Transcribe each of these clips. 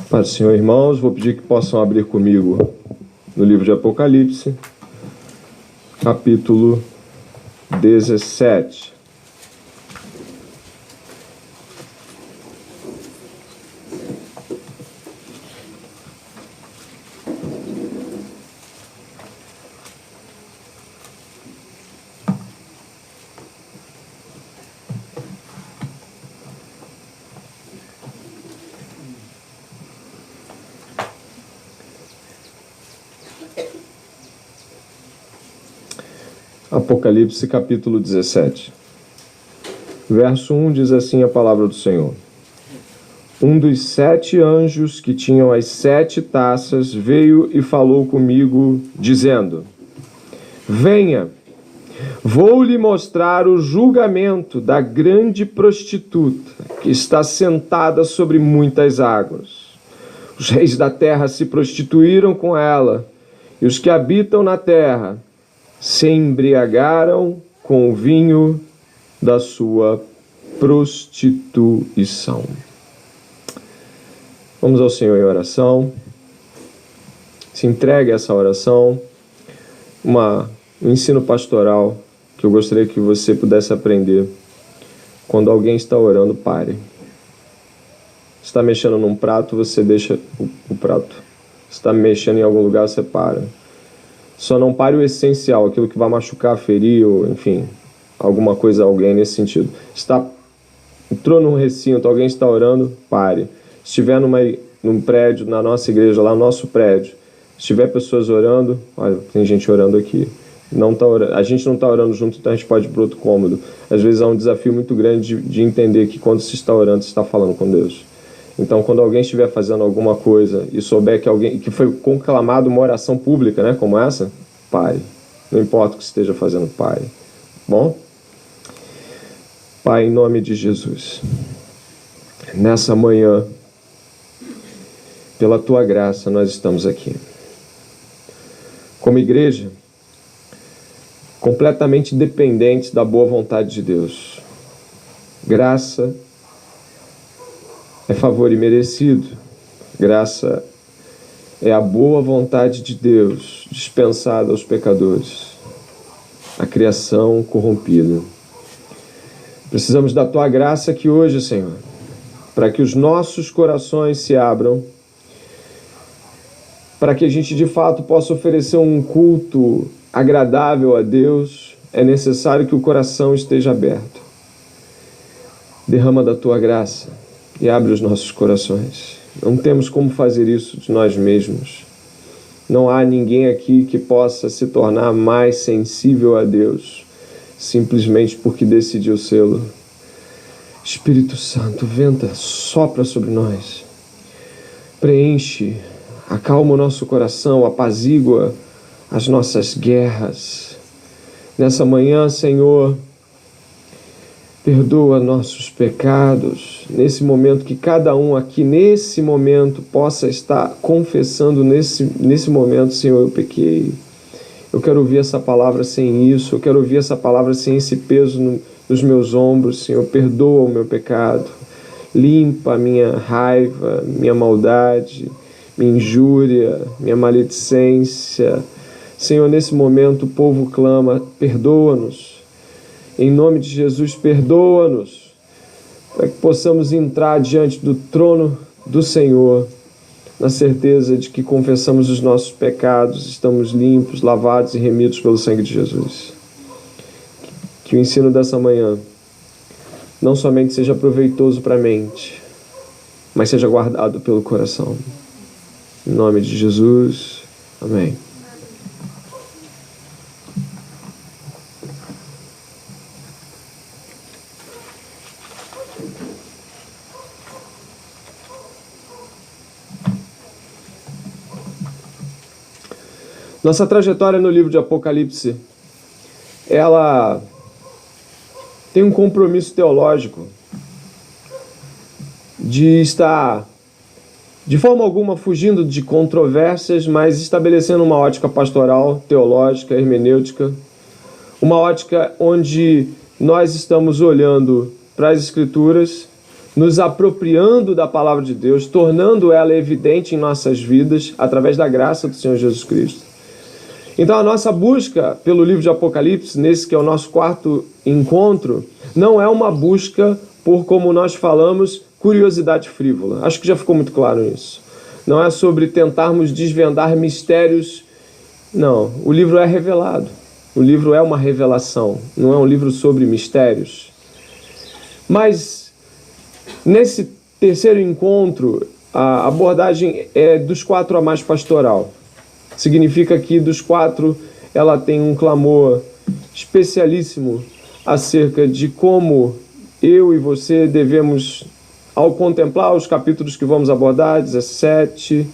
Paz do Senhor, irmãos, vou pedir que possam abrir comigo no livro de Apocalipse, capítulo 17. Apocalipse capítulo 17. Verso 1 diz assim a palavra do Senhor. Um dos 7 anjos que tinham as 7 taças veio e falou comigo, dizendo: Venha, vou lhe mostrar o julgamento da grande prostituta, que está sentada sobre muitas águas. Os reis da terra se prostituíram com ela, e os que habitam na terra se embriagaram com o vinho da sua prostituição. Vamos ao Senhor em oração. Se entregue a essa oração. Um ensino pastoral que eu gostaria que você pudesse aprender. Quando alguém está orando, pare. Se está mexendo num prato, você deixa o prato. Se está mexendo em algum lugar, você para. Só não pare o essencial, aquilo que vai machucar, ferir, ou, enfim, alguma coisa a alguém nesse sentido. Entrou num recinto, alguém está orando, pare. Se estiver num prédio, na nossa igreja, lá no nosso prédio, se tiver pessoas orando, olha, tem gente orando aqui. A gente não está orando junto, então a gente pode ir para outro cômodo. Às vezes há um desafio muito grande de entender que quando se está orando, se está falando com Deus. Então, quando alguém estiver fazendo alguma coisa e souber que foi conclamado uma oração pública, né, como essa, pare. Não importa o que esteja fazendo, pare. Bom? Pai, em nome de Jesus, nessa manhã, pela Tua graça, nós estamos aqui. Como igreja, completamente dependentes da boa vontade de Deus. Graça é favor imerecido. Graça é a boa vontade de Deus dispensada aos pecadores, a criação corrompida. Precisamos da Tua graça aqui hoje, Senhor, para que os nossos corações se abram, para que a gente de fato possa oferecer um culto agradável a Deus. É necessário que o coração esteja aberto. Derrama da Tua graça e abre os nossos corações. Não temos como fazer isso de nós mesmos. Não há ninguém aqui que possa se tornar mais sensível a Deus, simplesmente porque decidiu sê-lo. Espírito Santo, venta, sopra sobre nós. Preenche, acalma o nosso coração, apazigua as nossas guerras. Nessa manhã, Senhor, perdoa nossos pecados, nesse momento que cada um aqui, nesse momento, possa estar confessando nesse momento, Senhor, eu pequei. Eu quero ouvir essa palavra sem isso, eu quero ouvir essa palavra sem esse peso nos meus ombros, Senhor. Perdoa o meu pecado, limpa a minha raiva, minha maldade, minha injúria, minha maledicência. Senhor, nesse momento o povo clama, perdoa-nos. Em nome de Jesus, perdoa-nos, para que possamos entrar diante do trono do Senhor, na certeza de que confessamos os nossos pecados, estamos limpos, lavados e remidos pelo sangue de Jesus. Que o ensino dessa manhã não somente seja proveitoso para a mente, mas seja guardado pelo coração. Em nome de Jesus, amém. Nossa trajetória no livro de Apocalipse, ela tem um compromisso teológico de estar, de forma alguma, fugindo de controvérsias, mas estabelecendo uma ótica pastoral, teológica, hermenêutica, uma ótica onde nós estamos olhando para as Escrituras nos apropriando da palavra de Deus, tornando ela evidente em nossas vidas, através da graça do Senhor Jesus Cristo. Então a nossa busca pelo livro de Apocalipse, nesse que é o nosso quarto encontro, não é uma busca por, como nós falamos, curiosidade frívola. Acho que já ficou muito claro isso. Não é sobre tentarmos desvendar mistérios. Não, o livro é revelado. O livro é uma revelação, não é um livro sobre mistérios. Mas nesse terceiro encontro, a abordagem é dos quatro a mais pastoral. Significa que dos quatro ela tem um clamor especialíssimo acerca de como eu e você devemos, ao contemplar os capítulos que vamos abordar, 17,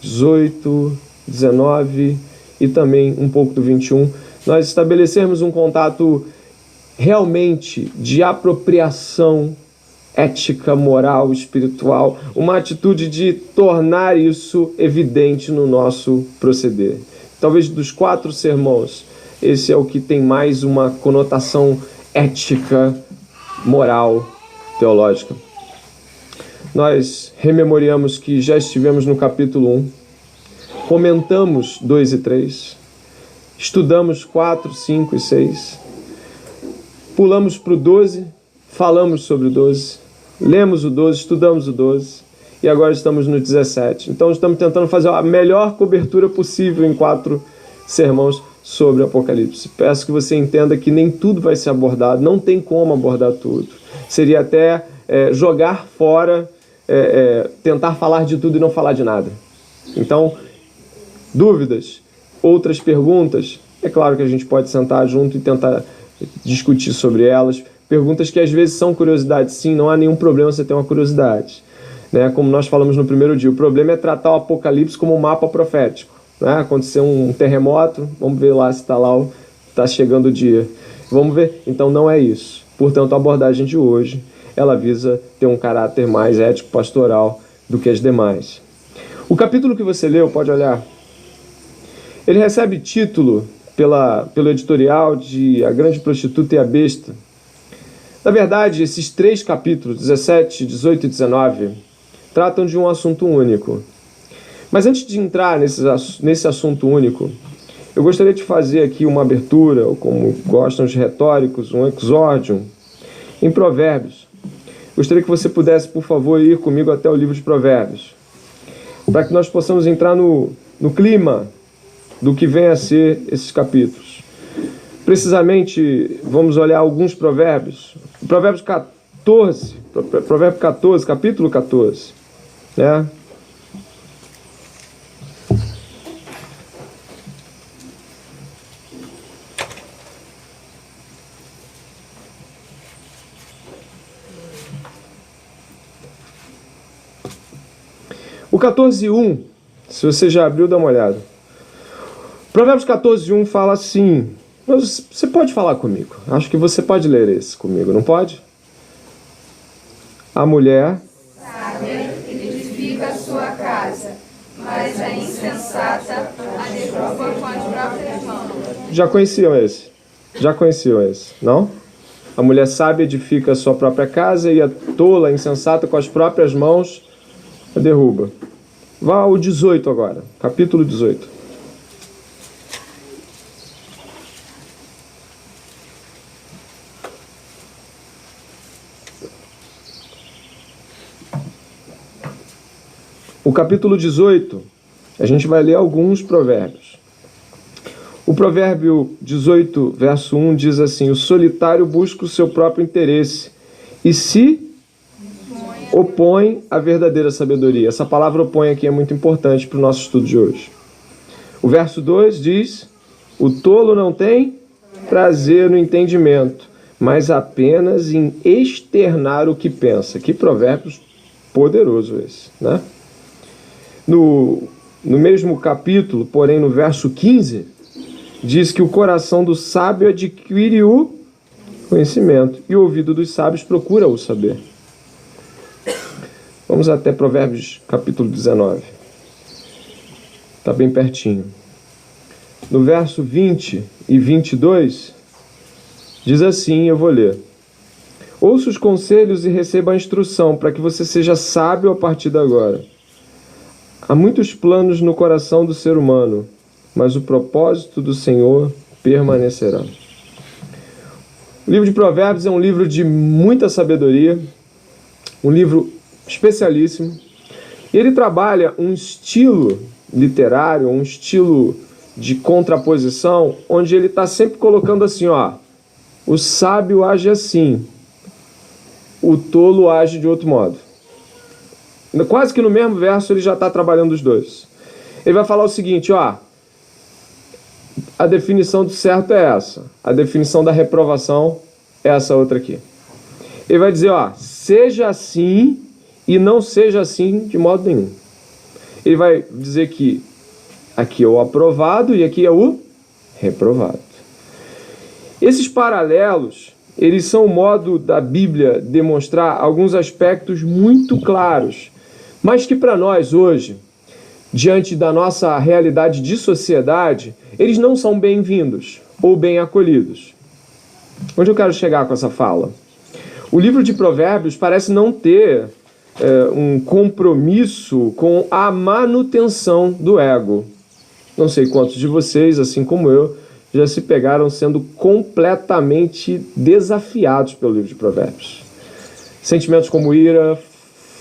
18, 19 e também um pouco do 21, nós estabelecermos um contato realmente de apropriação ética, moral, espiritual, uma atitude de tornar isso evidente no nosso proceder. Talvez dos quatro sermões, esse é o que tem mais uma conotação ética, moral, teológica. Nós rememoramos que já estivemos no capítulo 1, comentamos 2 e 3, estudamos 4, 5 e 6, pulamos para o 12, falamos sobre o 12, lemos o 12, estudamos o 12 e agora estamos no 17. Então estamos tentando fazer a melhor cobertura possível em 4 sermões sobre o Apocalipse. Peço que você entenda que nem tudo vai ser abordado, não tem como abordar tudo. Seria até jogar fora, tentar falar de tudo e não falar de nada. Então, dúvidas, outras perguntas, é claro que a gente pode sentar junto e tentar discutir sobre elas. Perguntas que às vezes são curiosidades, sim, não há nenhum problema você ter uma curiosidade. Né? Como nós falamos no primeiro dia, o problema é tratar o Apocalipse como um mapa profético. Né? Aconteceu um terremoto, vamos ver lá se está chegando o dia. Vamos ver? Então não é isso. Portanto, a abordagem de hoje, ela visa ter um caráter mais ético-pastoral do que as demais. O capítulo que você leu, pode olhar, ele recebe título pelo editorial de A Grande Prostituta e a Besta. Na verdade, esses 3 capítulos, 17, 18 e 19, tratam de um assunto único. Mas antes de entrar nesse assunto único, eu gostaria de fazer aqui uma abertura, ou como gostam os retóricos, um exórdium, em Provérbios. Gostaria que você pudesse, por favor, ir comigo até o livro de Provérbios, para que nós possamos entrar no clima do que vem a ser esses capítulos. Precisamente, vamos olhar alguns provérbios. Provérbio 14, capítulo 14. Né? O 14:1, se você já abriu, dá uma olhada. Provérbios 14:1 fala assim... Mas você pode falar comigo. Acho que você pode ler esse comigo, não pode? A mulher sábia edifica a sua casa, mas a insensata a derruba com as próprias mãos. Já conheciam esse, não? A mulher sábia edifica a sua própria casa e a tola, a insensata, com as próprias mãos a derruba. Vá ao 18 agora, capítulo 18. O capítulo 18, a gente vai ler alguns provérbios. O provérbio 18, verso 1, diz assim: o solitário busca o seu próprio interesse e se opõe à verdadeira sabedoria. Essa palavra opõe aqui é muito importante para o nosso estudo de hoje. O verso 2 diz: o tolo não tem prazer no entendimento, mas apenas em externar o que pensa. Que provérbio poderoso esse, né? No mesmo capítulo, porém no verso 15, diz que o coração do sábio adquire o conhecimento e o ouvido dos sábios procura o saber. Vamos até Provérbios capítulo 19. Está bem pertinho. No verso 20 e 22, diz assim, eu vou ler: Ouça os conselhos e receba a instrução, para que você seja sábio a partir de agora. Há muitos planos no coração do ser humano, mas o propósito do Senhor permanecerá. O livro de Provérbios é um livro de muita sabedoria, um livro especialíssimo. E ele trabalha um estilo literário, um estilo de contraposição, onde ele está sempre colocando assim, ó, o sábio age assim, o tolo age de outro modo. Quase que no mesmo verso ele já está trabalhando os dois. Ele vai falar o seguinte, ó, a definição do certo é essa, a definição da reprovação é essa outra aqui. Ele vai dizer, ó, seja assim e não seja assim de modo nenhum. Ele vai dizer que aqui é o aprovado e aqui é o reprovado. Esses paralelos, eles são o modo da Bíblia demonstrar alguns aspectos muito claros, mas que para nós hoje, diante da nossa realidade de sociedade, eles não são bem-vindos ou bem acolhidos. Onde eu quero chegar com essa fala? O livro de Provérbios parece não ter um compromisso com a manutenção do ego. Não sei quantos de vocês, assim como eu, já se pegaram sendo completamente desafiados pelo livro de Provérbios. Sentimentos como ira,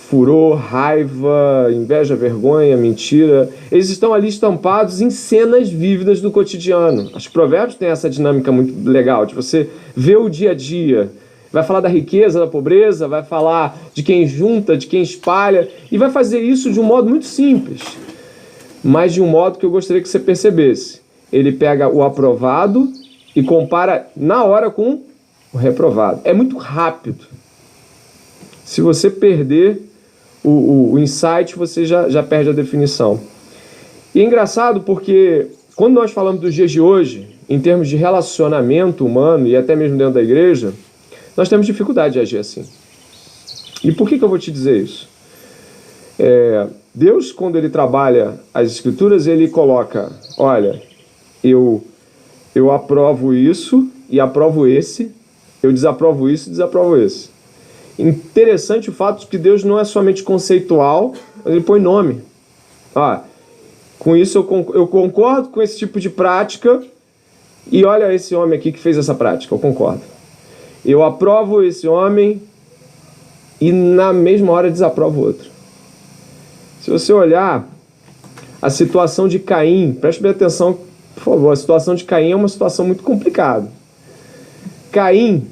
furor, raiva, inveja, vergonha, mentira, eles estão ali estampados em cenas vívidas do cotidiano. Acho que Provérbios tem essa dinâmica muito legal, de você ver o dia a dia. Vai falar da riqueza, da pobreza, vai falar de quem junta, de quem espalha, e vai fazer isso de um modo muito simples, mas de um modo que eu gostaria que você percebesse. Ele pega o aprovado e compara na hora com o reprovado. É muito rápido. Se você perder o insight, você já perde a definição. E é engraçado porque quando nós falamos dos dias de hoje, em termos de relacionamento humano e até mesmo dentro da igreja, nós temos dificuldade de agir assim. E por que eu vou te dizer isso? Deus, quando ele trabalha as escrituras, ele coloca, olha, eu aprovo isso e aprovo esse, eu desaprovo isso e desaprovo esse. Interessante o fato de que Deus não é somente conceitual, mas ele põe nome. Com isso eu concordo com esse tipo de prática e olha esse homem aqui que fez essa prática, eu concordo. Eu aprovo esse homem e na mesma hora desaprovo outro. Se você olhar a situação de Caim, preste bem atenção, por favor, a situação de Caim é uma situação muito complicada. Caim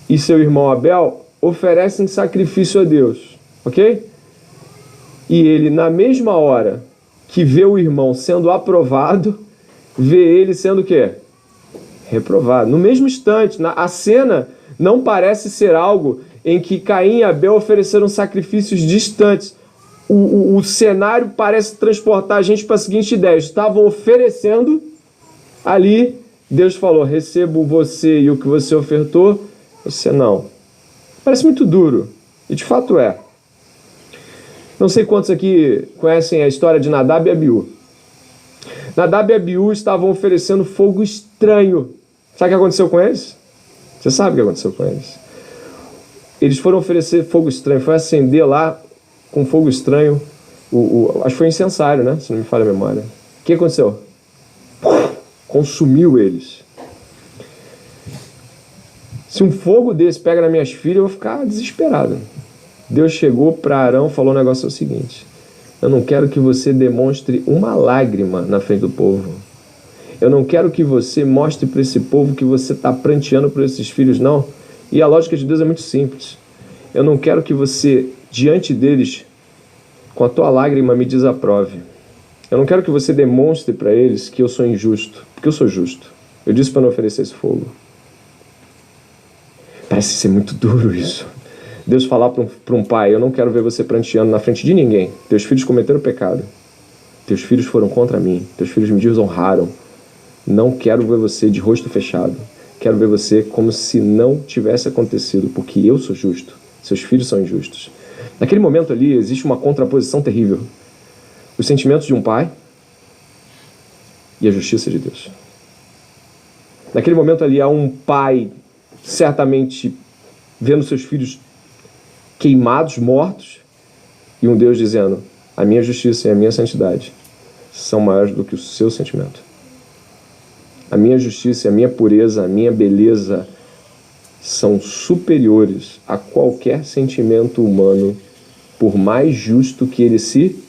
e seu irmão Abel oferecem sacrifício a Deus, ok? E ele, na mesma hora que vê o irmão sendo aprovado, vê ele sendo o quê? Reprovado. No mesmo instante, a cena não parece ser algo em que Caim e Abel ofereceram sacrifícios distantes. O cenário parece transportar a gente para a seguinte ideia: estavam oferecendo ali, Deus falou, recebo você e o que você ofertou, você não. Parece muito duro, e de fato é. Não sei quantos aqui conhecem a história de Nadab e Abiú. Nadab e Abiú estavam oferecendo fogo estranho. Sabe o que aconteceu com eles? Você sabe o que aconteceu com eles? Eles foram oferecer fogo estranho, foi acender lá com fogo estranho, acho que foi incensário, né? Se não me falha a memória. O que aconteceu? Consumiu eles. Se um fogo desse pega nas minhas filhas, eu vou ficar desesperado. Deus chegou para Arão e falou o negócio é o seguinte: eu não quero que você demonstre uma lágrima na frente do povo. Eu não quero que você mostre para esse povo que você está pranteando por esses filhos, não. E a lógica de Deus é muito simples. Eu não quero que você, diante deles, com a tua lágrima, me desaprove. Eu não quero que você demonstre para eles que eu sou injusto, porque eu sou justo. Eu disse para não oferecer esse fogo. Parece ser muito duro isso. Deus falar para um pai: eu não quero ver você pranteando na frente de ninguém. Teus filhos cometeram pecado. Teus filhos foram contra mim. Teus filhos me desonraram. Não quero ver você de rosto fechado. Quero ver você como se não tivesse acontecido, porque eu sou justo. Seus filhos são injustos. Naquele momento ali existe uma contraposição terrível. Os sentimentos de um pai e a justiça de Deus. Naquele momento ali há um pai certamente vendo seus filhos queimados, mortos, e um Deus dizendo: a minha justiça e a minha santidade são maiores do que o seu sentimento. A minha justiça e a minha pureza, a minha beleza são superiores a qualquer sentimento humano, por mais justo que ele se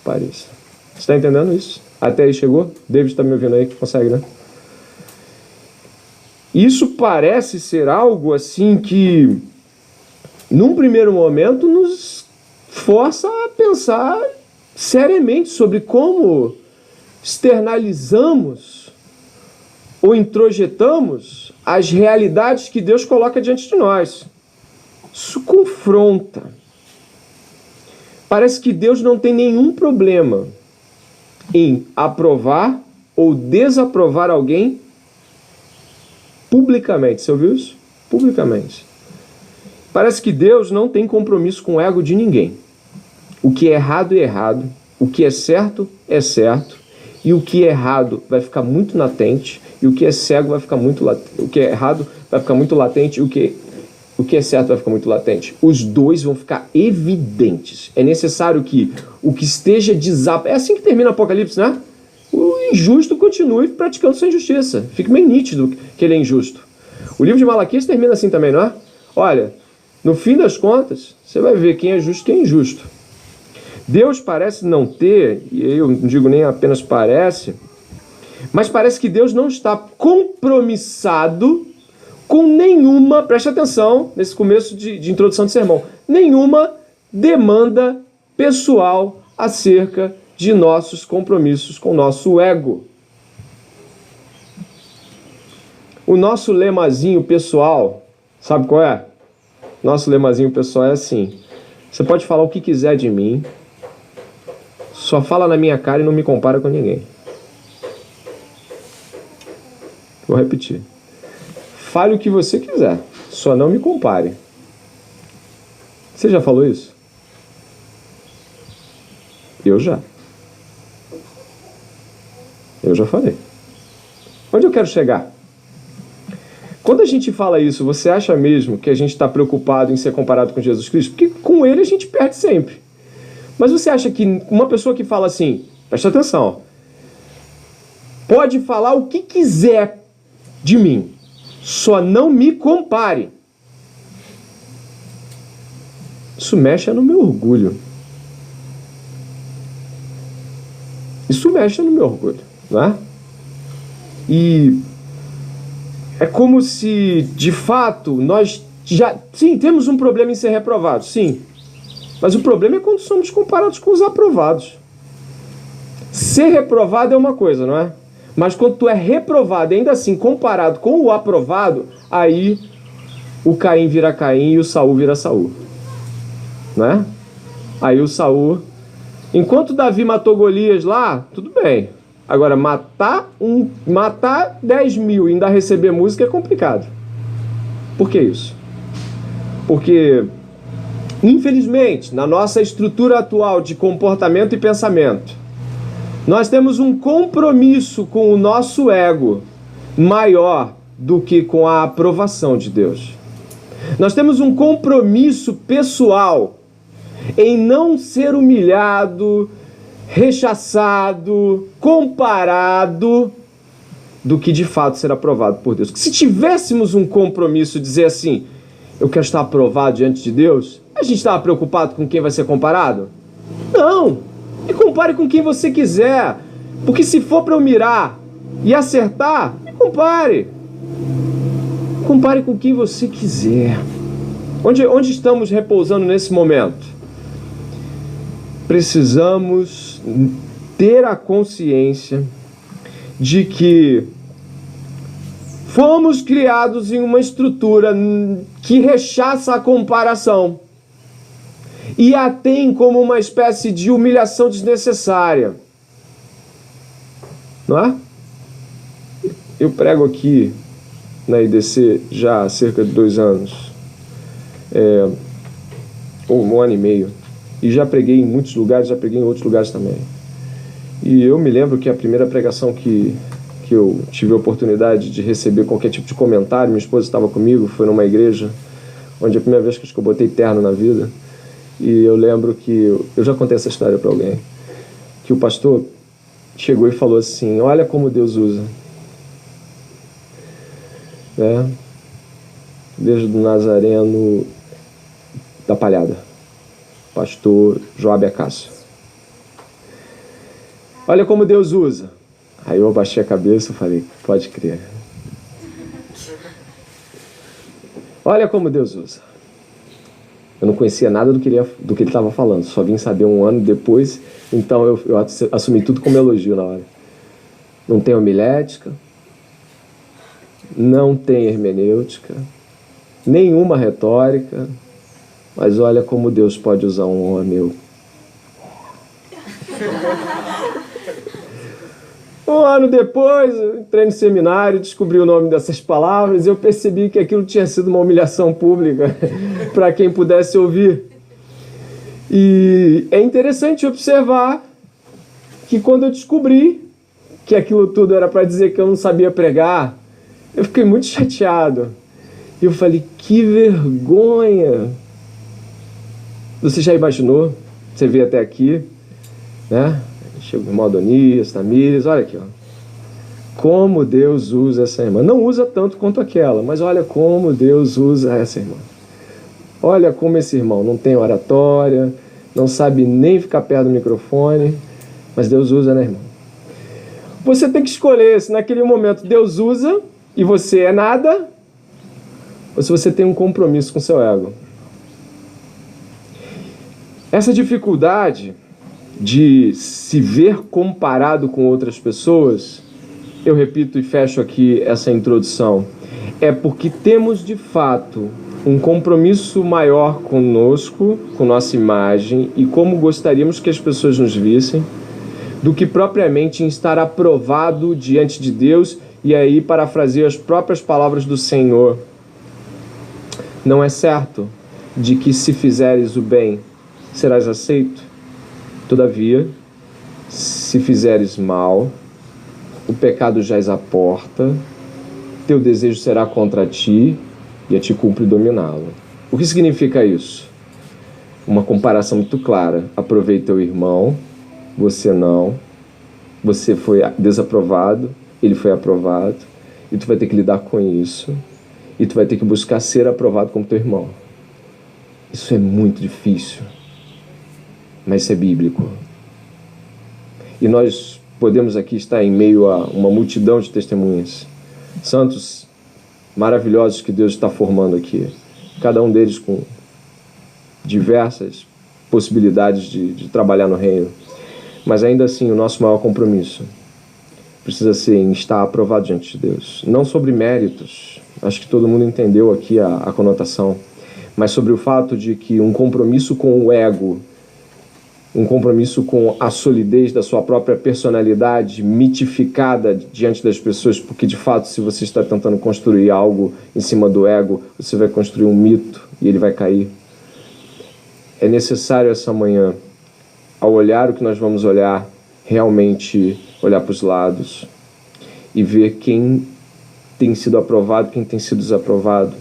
pareça. Você está entendendo isso? Até aí chegou? David está me ouvindo aí, que consegue, né? Isso parece ser algo assim que, num primeiro momento, nos força a pensar seriamente sobre como externalizamos ou introjetamos as realidades que Deus coloca diante de nós. Isso confronta. Parece que Deus não tem nenhum problema em aprovar ou desaprovar alguém publicamente. Você ouviu isso? Publicamente. Parece que Deus não tem compromisso com o ego de ninguém. O que é errado é errado, o que é certo, e o que é errado vai ficar muito latente, e o que é cego vai ficar muito latente. O que é errado vai ficar muito latente, e o que é certo vai ficar muito latente. Os dois vão ficar evidentes. É necessário que o que esteja É assim que termina o Apocalipse, né? O injusto continue praticando sua injustiça. Fica meio nítido que ele é injusto. O livro de Malaquias termina assim também, não é? Olha, no fim das contas, você vai ver quem é justo e quem é injusto. Deus parece não ter, e eu não digo nem apenas parece, mas parece que Deus não está compromissado com nenhuma, preste atenção nesse começo de introdução de sermão, nenhuma demanda pessoal acerca de nossos compromissos com o nosso ego. O nosso lemazinho pessoal, sabe qual é? Nosso lemazinho pessoal é assim: você pode falar o que quiser de mim, só fala na minha cara e não me compara com ninguém. Vou repetir. Fale o que você quiser, só não me compare. Você já falou isso? Eu já falei. Onde eu quero chegar? Quando a gente fala isso, você acha mesmo que a gente está preocupado em ser comparado com Jesus Cristo? Porque com ele a gente perde sempre. Mas você acha que uma pessoa que fala assim, presta atenção, pode falar o que quiser de mim, só não me compare. Isso mexe no meu orgulho. Isso mexe no meu orgulho, não é? E é como se, de fato, nós já... Sim, temos um problema em ser reprovados, sim. Mas o problema é quando somos comparados com os aprovados. Ser reprovado é uma coisa, não é? Mas quando tu é reprovado e ainda assim comparado com o aprovado, aí o Caim vira Caim e o Saul vira Saul. Não é? Aí o Saul... Enquanto Davi matou Golias lá, tudo bem. Agora, matar 10 mil e ainda receber música é complicado. Por que isso? Porque, infelizmente, na nossa estrutura atual de comportamento e pensamento, nós temos um compromisso com o nosso ego maior do que com a aprovação de Deus. Nós temos um compromisso pessoal em não ser humilhado, rechaçado, comparado, do que de fato ser aprovado por Deus. Se tivéssemos um compromisso, dizer assim, eu quero estar aprovado diante de Deus, a gente estava preocupado com quem vai ser comparado? Não! Me compare com quem você quiser, porque se for para eu mirar e acertar, me compare. Compare com quem você quiser. Onde estamos repousando nesse momento? Precisamos ter a consciência de que fomos criados em uma estrutura que rechaça a comparação e a tem como uma espécie de humilhação desnecessária. Não é? Eu prego aqui na IDC já há cerca de 2 anos, ou 1 ano e meio. E já preguei em muitos lugares, já preguei em outros lugares também. E eu me lembro que a primeira pregação que eu tive a oportunidade de receber qualquer tipo de comentário, minha esposa estava comigo, foi numa igreja onde a primeira vez que eu botei terno na vida, e eu lembro que, eu já contei essa história para alguém, que o pastor chegou e falou assim, olha como Deus usa. Igreja do Nazareno da Palhada, pastor Joabe Acácio. Olha como Deus usa. Aí eu abaixei a cabeça e falei, pode crer. Olha como Deus usa. Eu não conhecia nada do que ele estava falando, só vim saber um ano depois, então eu assumi tudo como elogio na hora. Não tem homilética, não tem hermenêutica, nenhuma retórica, mas olha como Deus pode usar um homem meu. Um ano depois, eu entrei no seminário, descobri o nome dessas palavras e eu percebi que aquilo tinha sido uma humilhação pública para quem pudesse ouvir. E é interessante observar que quando eu descobri que aquilo tudo era para dizer que eu não sabia pregar, eu fiquei muito chateado. E eu falei, que vergonha! Você já imaginou? Você veio até aqui, né? Chega o irmão Adonias, Tamires, olha aqui, ó. Como Deus usa essa irmã. Não usa tanto quanto aquela, mas olha como Deus usa essa irmã. Olha como esse irmão não tem oratória, não sabe nem ficar perto do microfone, mas Deus usa, né, irmão? Você tem que escolher se naquele momento Deus usa e você é nada, ou se você tem um compromisso com seu ego. Essa dificuldade de se ver comparado com outras pessoas, eu repito e fecho aqui essa introdução, é porque temos de fato um compromisso maior conosco, com nossa imagem e como gostaríamos que as pessoas nos vissem, do que propriamente em estar aprovado diante de Deus. E aí parafraseio as próprias palavras do Senhor: não é certo de que se fizeres o bem serás aceito? Todavia, se fizeres mal, o pecado jaz à porta, teu desejo será contra ti, e a ti cumpre dominá-lo. O que significa isso? Uma comparação muito clara. Aproveita o irmão, você não. Você foi desaprovado, ele foi aprovado, e tu vai ter que lidar com isso, e tu vai ter que buscar ser aprovado como teu irmão. Isso é muito difícil, mas isso é bíblico. E nós podemos aqui estar em meio a uma multidão de testemunhas, santos maravilhosos que Deus está formando aqui, cada um deles com diversas possibilidades de trabalhar no reino. Mas ainda assim, o nosso maior compromisso precisa ser em estar aprovado diante de Deus. Não sobre méritos, acho que todo mundo entendeu aqui a conotação, mas sobre o fato de que um compromisso com o ego, um compromisso com a solidez da sua própria personalidade mitificada diante das pessoas, porque de fato, se você está tentando construir algo em cima do ego, você vai construir um mito e ele vai cair. É necessário essa manhã, ao olhar o que nós vamos olhar, realmente olhar para os lados e ver quem tem sido aprovado, quem tem sido desaprovado.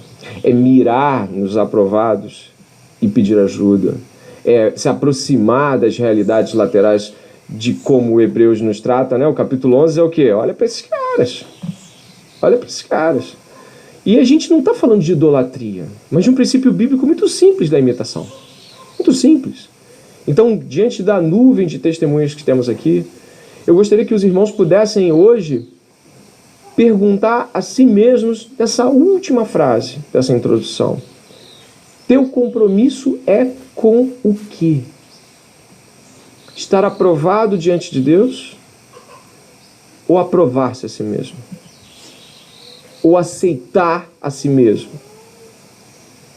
É mirar nos aprovados e pedir ajuda. É se aproximar das realidades laterais de como o Hebreus nos trata, né? O capítulo 11 é o quê? Olha para esses caras. Olha para esses caras. E a gente não está falando de idolatria, mas de um princípio bíblico muito simples da imitação. Muito simples. Então, diante da nuvem de testemunhas que temos aqui, eu gostaria que os irmãos pudessem hoje perguntar a si mesmos dessa última frase, dessa introdução. Teu compromisso é com o quê? Estar aprovado diante de Deus? Ou aprovar-se a si mesmo? Ou aceitar a si mesmo?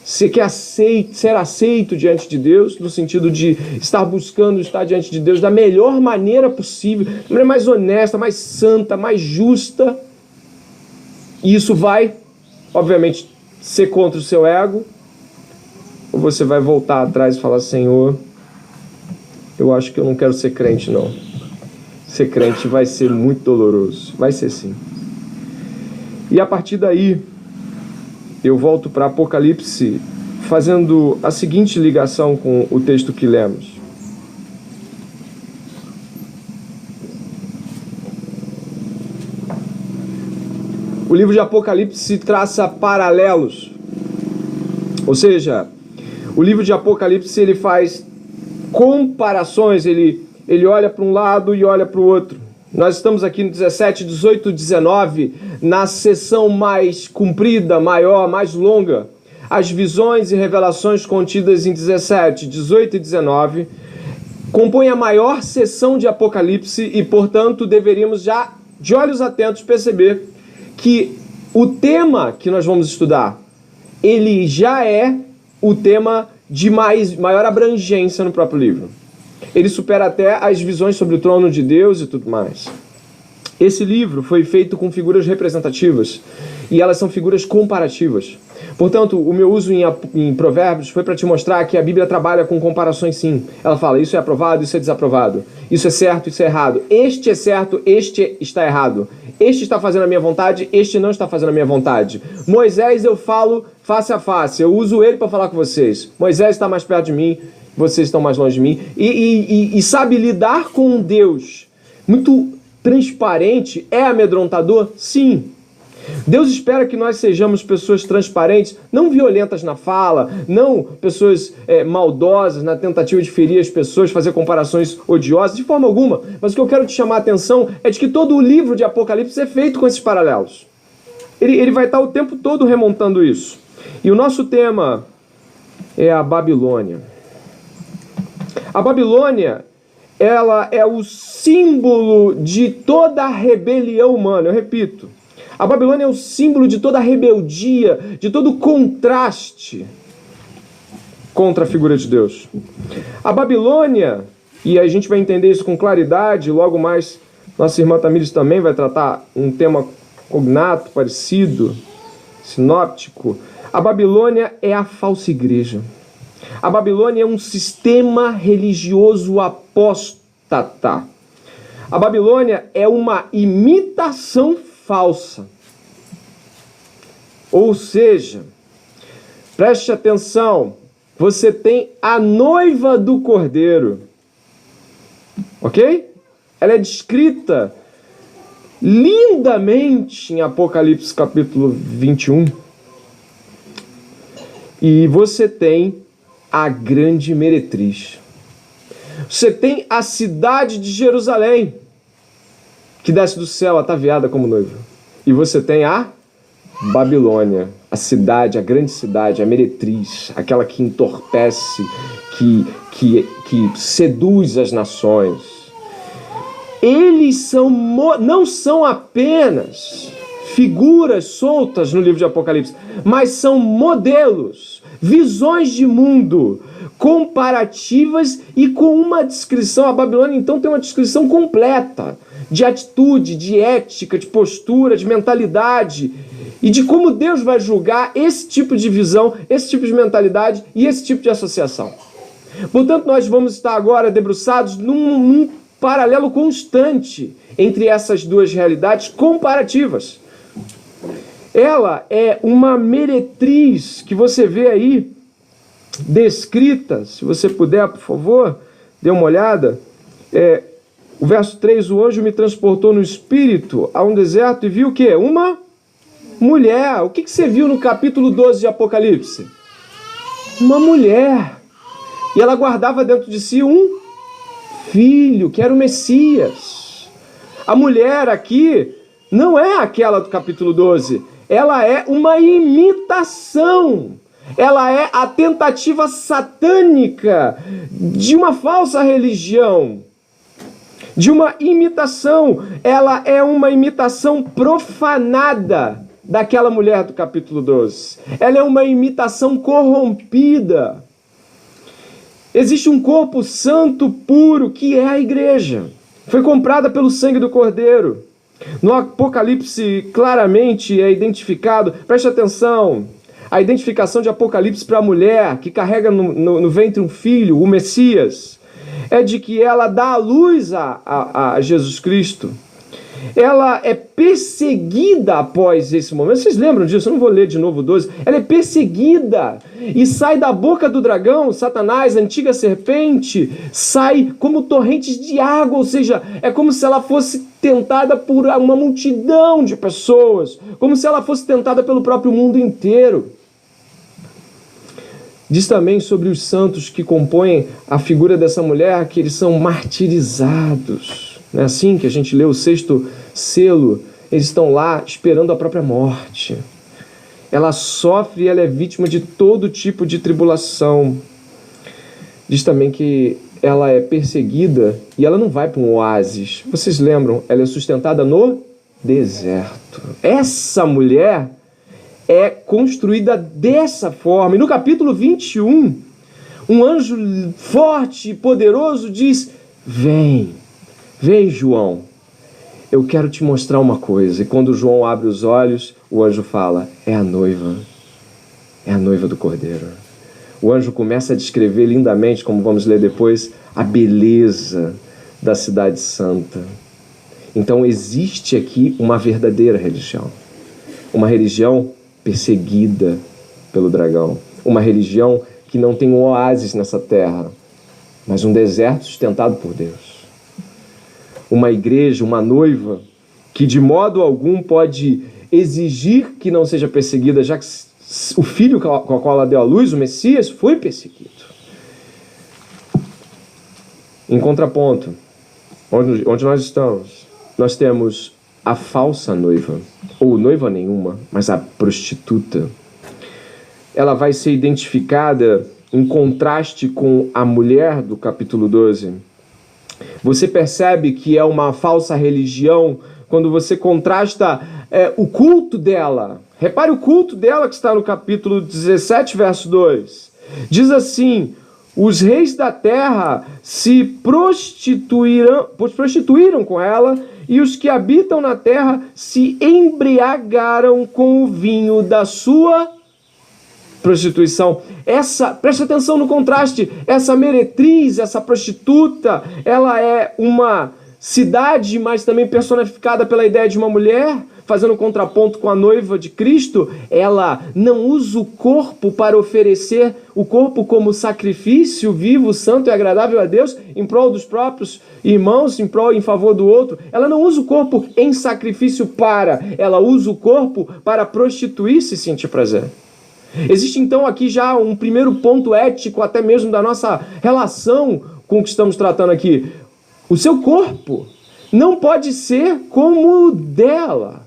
Você quer ser aceito diante de Deus, no sentido de estar buscando estar diante de Deus da melhor maneira possível, da maneira mais honesta, mais santa, mais justa. E isso vai, obviamente, ser contra o seu ego. Ou você vai voltar atrás e falar: Senhor, eu acho que eu não quero ser crente, não. Ser crente vai ser muito doloroso. Vai ser sim. E a partir daí, eu volto para Apocalipse fazendo a seguinte ligação com o texto que lemos. O livro de Apocalipse traça paralelos. Ou seja, o livro de Apocalipse ele faz comparações, ele olha para um lado e olha para o outro. Nós estamos aqui no 17, 18, 19, na seção mais comprida, maior, mais longa. As visões e revelações contidas em 17, 18 e 19 compõem a maior seção de Apocalipse e, portanto, deveríamos já, de olhos atentos, perceber que o tema que nós vamos estudar, ele já é o tema de maior abrangência no próprio livro. Ele supera até as visões sobre o trono de Deus e tudo mais. Esse livro foi feito com figuras representativas e elas são figuras comparativas. Portanto, o meu uso em Provérbios foi para te mostrar que a Bíblia trabalha com comparações sim. Ela fala, isso é aprovado, isso é desaprovado. Isso é certo, isso é errado. Este é certo, este está errado. Este está fazendo a minha vontade, este não está fazendo a minha vontade. Moisés eu falo face a face, eu uso ele para falar com vocês. Moisés está mais perto de mim, vocês estão mais longe de mim. E sabe lidar com um Deus muito transparente é amedrontador? Sim. Deus espera que nós sejamos pessoas transparentes, não violentas na fala, não pessoas maldosas na tentativa de ferir as pessoas, fazer comparações odiosas, de forma alguma. Mas o que eu quero te chamar a atenção é de que todo o livro de Apocalipse é feito com esses paralelos. Ele vai estar o tempo todo remontando isso. E o nosso tema é a Babilônia. A Babilônia, ela é o símbolo de toda a rebelião humana, eu repito. A Babilônia é o símbolo de toda a rebeldia, de todo o contraste contra a figura de Deus. A Babilônia, e a gente vai entender isso com claridade, logo mais nossa irmã Tamires também vai tratar um tema cognato, parecido, sinóptico. A Babilônia é a falsa igreja. A Babilônia é um sistema religioso apóstata. A Babilônia é uma imitação falsa. Ou seja, preste atenção, você tem a noiva do Cordeiro, ok? Ela é descrita lindamente em Apocalipse capítulo 21. E você tem a grande meretriz. Você tem a cidade de Jerusalém, que desce do céu ataviada como noiva. E você tem a Babilônia, a cidade, a grande cidade, a meretriz, aquela que entorpece, que seduz as nações. Eles não são apenas figuras soltas no livro de Apocalipse, mas são modelos, visões de mundo, comparativas e com uma descrição. A Babilônia, então, tem uma descrição completa de atitude, de ética, de postura, de mentalidade e de como Deus vai julgar esse tipo de visão, esse tipo de mentalidade e esse tipo de associação. Portanto, nós vamos estar agora debruçados num paralelo constante entre essas duas realidades comparativas. Ela é uma meretriz que você vê aí descrita, se você puder, por favor, dê uma olhada. O verso 3, o anjo me transportou no espírito a um deserto e viu o quê? Uma mulher. O que você viu no capítulo 12 de Apocalipse? Uma mulher. E ela guardava dentro de si um filho, que era o Messias. A mulher aqui não é aquela do capítulo 12. Ela é uma imitação. Ela é a tentativa satânica de uma falsa religião, de uma imitação. Ela é uma imitação profanada daquela mulher do capítulo 12. Ela é uma imitação corrompida. Existe um corpo santo, puro, que é a igreja. Foi comprada pelo sangue do Cordeiro. No Apocalipse claramente é identificado, preste atenção, a identificação de Apocalipse para a mulher que carrega no ventre um filho, o Messias, é de que ela dá a luz a Jesus Cristo. ela é perseguida após esse momento. Vocês lembram disso? Eu não vou ler de novo o 12. Ela é perseguida e sai da boca do dragão, Satanás, a antiga serpente, sai como torrentes de água, ou seja, é como se ela fosse tentada por uma multidão de pessoas, como se ela fosse tentada pelo próprio mundo inteiro. Diz também sobre os santos que compõem a figura dessa mulher que eles são martirizados. Não é assim que a gente lê o 6º selo? Eles estão lá esperando a própria morte. Ela sofre e ela é vítima de todo tipo de tribulação. Diz também que ela é perseguida e ela não vai para um oásis. Vocês lembram? Ela é sustentada no deserto. Essa mulher é construída dessa forma. E no capítulo 21, um anjo forte e poderoso diz: vem, João, eu quero te mostrar uma coisa. E quando João abre os olhos, o anjo fala: é a noiva do Cordeiro. O anjo começa a descrever lindamente, como vamos ler depois, a beleza da cidade santa. Então existe aqui uma verdadeira religião. Uma religião perseguida pelo dragão. Uma religião que não tem um oásis nessa terra, mas um deserto sustentado por Deus. Uma igreja, uma noiva, que de modo algum pode exigir que não seja perseguida, já que o filho com o qual ela deu à luz, o Messias, foi perseguido. Em contraponto, onde nós estamos, nós temos a falsa noiva, ou noiva nenhuma, mas a prostituta. Ela vai ser identificada em contraste com a mulher do capítulo 12. Você percebe que é uma falsa religião quando você contrasta o culto dela. Repare o culto dela que está no capítulo 17, verso 2. Diz assim: os reis da terra se prostituíram com ela, e os que habitam na terra se embriagaram com o vinho da sua prostituição. Preste atenção no contraste, essa meretriz, essa prostituta, ela é uma cidade, mas também personificada pela ideia de uma mulher, fazendo um contraponto com a noiva de Cristo. Ela não usa o corpo para oferecer o corpo como sacrifício vivo, santo e agradável a Deus, em prol dos próprios irmãos, em favor do outro. Ela não usa o corpo em sacrifício ela usa o corpo para prostituir-se e sentir prazer. Existe então aqui já um primeiro ponto ético, até mesmo da nossa relação com o que estamos tratando aqui. O seu corpo não pode ser como o dela,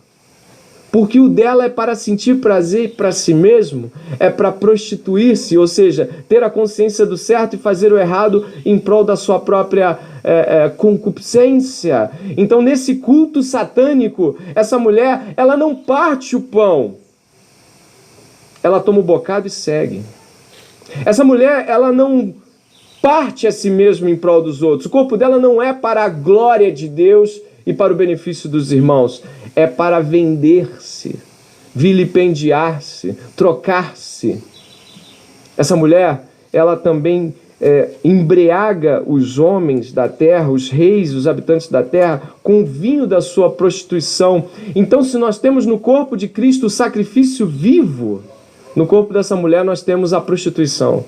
porque o dela é para sentir prazer para si mesmo, é para prostituir-se, ou seja, ter a consciência do certo e fazer o errado em prol da sua própria concupiscência. Então, nesse culto satânico, essa mulher, ela não parte o pão, ela toma o bocado e segue. Essa mulher, ela não parte a si mesma em prol dos outros. O corpo dela não é para a glória de Deus e para o benefício dos irmãos. É para vender-se, vilipendiar-se, trocar-se. Essa mulher, ela também embriaga os homens da terra, os reis, os habitantes da terra, com o vinho da sua prostituição. Então, se nós temos no corpo de Cristo o sacrifício vivo, no corpo dessa mulher nós temos a prostituição.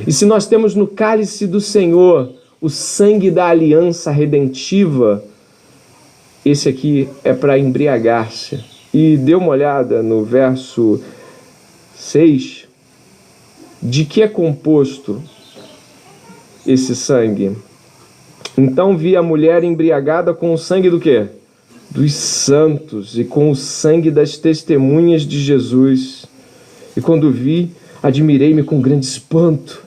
E se nós temos no cálice do Senhor o sangue da aliança redentiva, esse aqui é para embriagar-se. E dê uma olhada no verso 6, de que é composto esse sangue. Então vi a mulher embriagada com o sangue do quê? Dos santos e com o sangue das testemunhas de Jesus. E quando vi, admirei-me com grande espanto.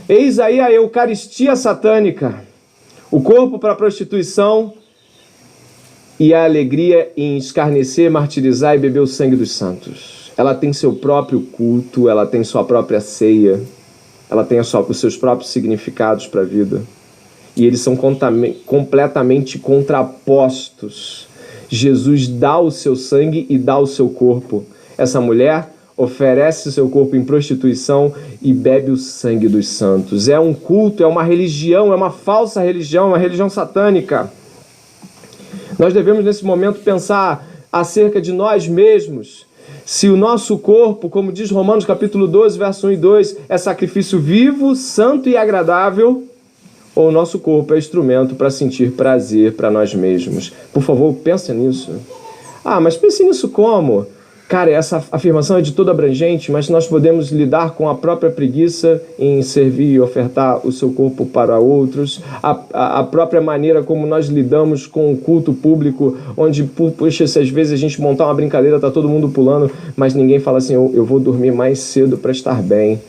Eis aí a Eucaristia satânica, o corpo para a prostituição e a alegria em escarnecer, martirizar e beber o sangue dos santos. Ela tem seu próprio culto, ela tem sua própria ceia, ela tem os seus próprios significados para a vida. E eles são completamente contrapostos. Jesus dá o seu sangue e dá o seu corpo. Essa mulher oferece seu corpo em prostituição e bebe o sangue dos santos. É um culto, é uma religião, é uma falsa religião, uma religião satânica. Nós devemos, nesse momento, pensar acerca de nós mesmos. Se o nosso corpo, como diz Romanos capítulo 12, verso 1 e 2, é sacrifício vivo, santo e agradável, ou o nosso corpo é instrumento para sentir prazer para nós mesmos. Por favor, pense nisso. Mas pense nisso como? Cara, essa afirmação é de todo abrangente, mas nós podemos lidar com a própria preguiça em servir e ofertar o seu corpo para outros, a própria maneira como nós lidamos com o culto público, onde, puxa, se às vezes a gente montar uma brincadeira, tá todo mundo pulando, mas ninguém fala assim, eu vou dormir mais cedo para estar bem.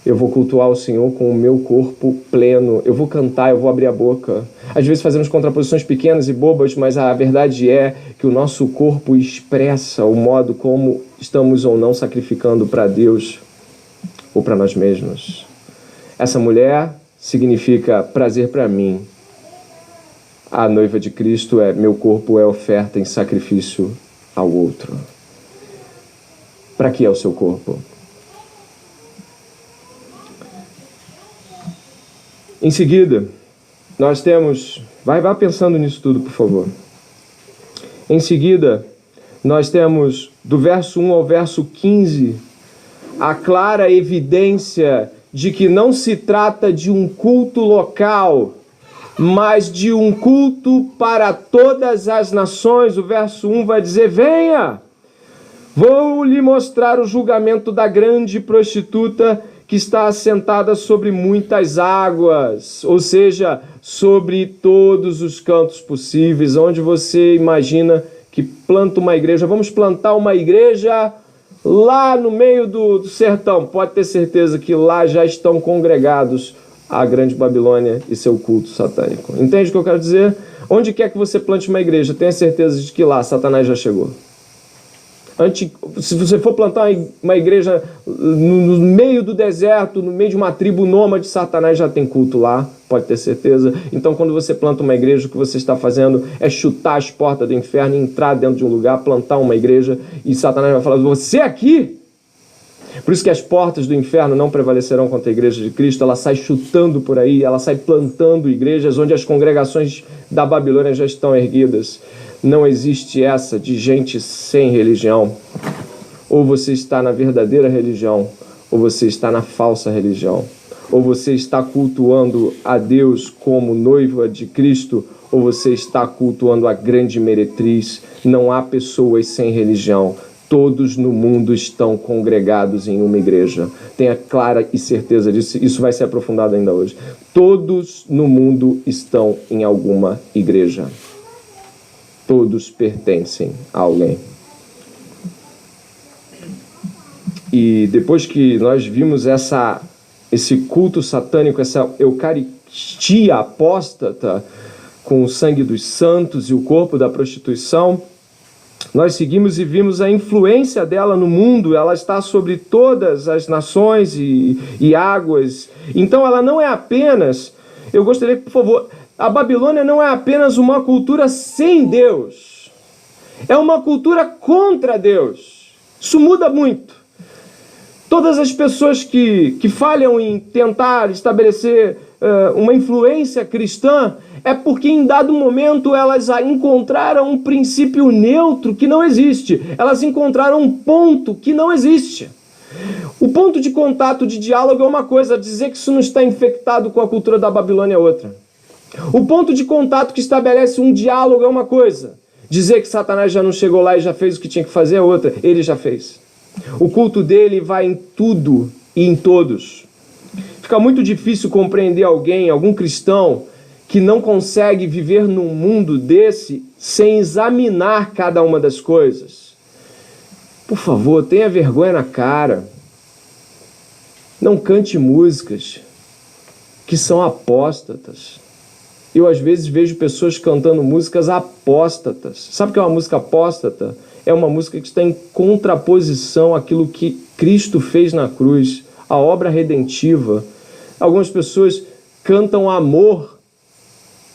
Eu vou cultuar o Senhor com o meu corpo pleno. Eu vou cantar, eu vou abrir a boca. Às vezes fazemos contraposições pequenas e bobas, mas a verdade é que o nosso corpo expressa o modo como estamos ou não sacrificando para Deus ou para nós mesmos. Essa mulher significa prazer para mim. A noiva de Cristo meu corpo é oferta em sacrifício ao outro. Para que é o seu corpo? Em seguida, nós temos... Vai pensando nisso tudo, por favor. Em seguida, nós temos, do verso 1 ao verso 15, a clara evidência de que não se trata de um culto local, mas de um culto para todas as nações. O verso 1 vai dizer, venha, vou lhe mostrar o julgamento da grande prostituta que está assentada sobre muitas águas, ou seja, sobre todos os cantos possíveis, onde você imagina que planta uma igreja. Vamos plantar uma igreja lá no meio do sertão. Pode ter certeza que lá já estão congregados a grande Babilônia e seu culto satânico. Entende o que eu quero dizer? Onde quer que você plante uma igreja, tenha certeza de que lá Satanás já chegou. Se você for plantar uma igreja no meio do deserto, no meio de uma tribo nômade, Satanás já tem culto lá, pode ter certeza. Então, quando você planta uma igreja, o que você está fazendo é chutar as portas do inferno, entrar dentro de um lugar, plantar uma igreja, e Satanás vai falar, você aqui? Por isso que as portas do inferno não prevalecerão contra a igreja de Cristo. Ela sai chutando por aí, ela sai plantando igrejas onde as congregações da Babilônia já estão erguidas. Não existe essa de gente sem religião. Ou você está na verdadeira religião, ou você está na falsa religião. Ou você está cultuando a Deus como noiva de Cristo, ou você está cultuando a grande meretriz. Não há pessoas sem religião. Todos no mundo estão congregados em uma igreja. Tenha clara e certeza disso. Isso vai ser aprofundado ainda hoje. Todos no mundo estão em alguma igreja. Todos pertencem a alguém. E depois que nós vimos esse culto satânico, essa eucaristia apóstata, com o sangue dos santos e o corpo da prostituição, nós seguimos e vimos a influência dela no mundo. Ela está sobre todas as nações e águas. Então ela não é apenas... Eu gostaria que, por favor... A Babilônia não é apenas uma cultura sem Deus. É uma cultura contra Deus. Isso muda muito. Todas as pessoas que falham em tentar estabelecer uma influência cristã é porque em dado momento elas encontraram um princípio neutro que não existe. Elas encontraram um ponto que não existe. O ponto de contato, de diálogo é uma coisa, dizer que isso não está infectado com a cultura da Babilônia é outra. O ponto de contato que estabelece um diálogo é uma coisa. Dizer que Satanás já não chegou lá e já fez o que tinha que fazer é outra. Ele já fez. O culto dele vai em tudo e em todos. Fica muito difícil compreender algum cristão, que não consegue viver num mundo desse sem examinar cada uma das coisas. Por favor, tenha vergonha na cara. Não cante músicas que são apóstatas. Eu, às vezes, vejo pessoas cantando músicas apóstatas. Sabe o que é uma música apóstata? É uma música que está em contraposição àquilo que Cristo fez na cruz, a obra redentiva. Algumas pessoas cantam amor.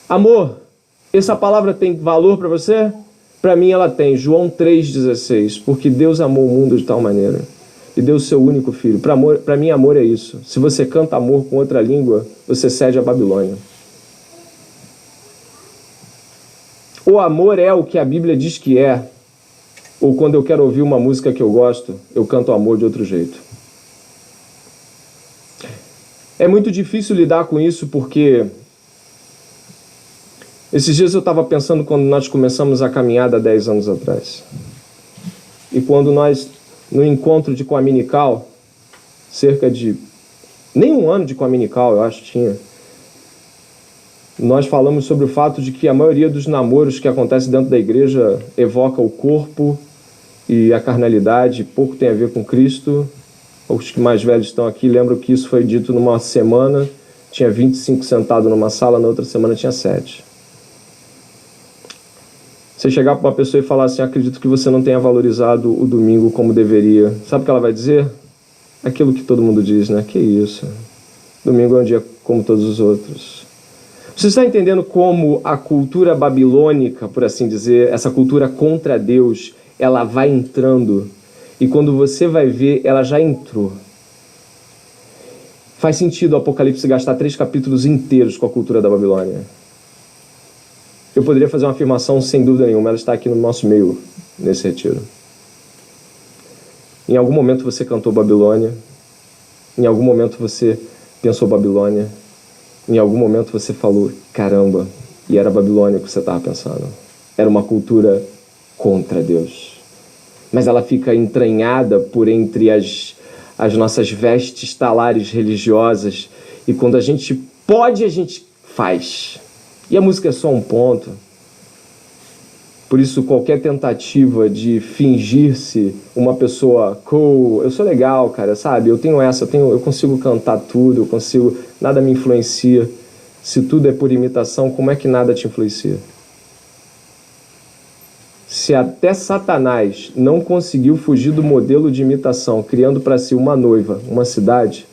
Amor. Essa palavra tem valor para você? Para mim ela tem. João 3,16. Porque Deus amou o mundo de tal maneira e deu o seu único filho. Para mim, amor é isso. Se você canta amor com outra língua, você cede a Babilônia. O amor é o que a Bíblia diz que é, ou quando eu quero ouvir uma música que eu gosto, eu canto amor de outro jeito. É muito difícil lidar com isso porque esses dias eu estava pensando quando nós começamos a caminhada 10 anos atrás. E quando nós, no encontro de Coaminical, cerca de nem um ano de Coaminical, eu acho que tinha, nós falamos sobre o fato de que a maioria dos namoros que acontecem dentro da igreja evoca o corpo e a carnalidade, pouco tem a ver com Cristo. Os que mais velhos estão aqui lembram que isso foi dito numa semana, tinha 25 sentados numa sala, na outra semana tinha 7. Você chegar para uma pessoa e falar assim, acredito que você não tenha valorizado o domingo como deveria. Sabe o que ela vai dizer? Aquilo que todo mundo diz, né? Que isso? Domingo é um dia como todos os outros. Você está entendendo como a cultura babilônica, por assim dizer, essa cultura contra Deus, ela vai entrando. E quando você vai ver, ela já entrou. Faz sentido o Apocalipse gastar 3 capítulos inteiros com a cultura da Babilônia. Eu poderia fazer uma afirmação sem dúvida nenhuma, ela está aqui no nosso meio, nesse retiro. Em algum momento você cantou Babilônia, em algum momento você pensou Babilônia, em algum momento você falou, caramba, e era Babilônia que você estava pensando. Era uma cultura contra Deus. Mas ela fica entranhada por entre as nossas vestes talares religiosas, e quando a gente pode, a gente faz. E a música é só um ponto. Por isso, qualquer tentativa de fingir-se uma pessoa cool, eu sou legal, cara, sabe? Eu tenho essa, eu consigo cantar tudo, nada me influencia. Se tudo é por imitação, como é que nada te influencia? Se até Satanás não conseguiu fugir do modelo de imitação, criando para si uma noiva, uma cidade,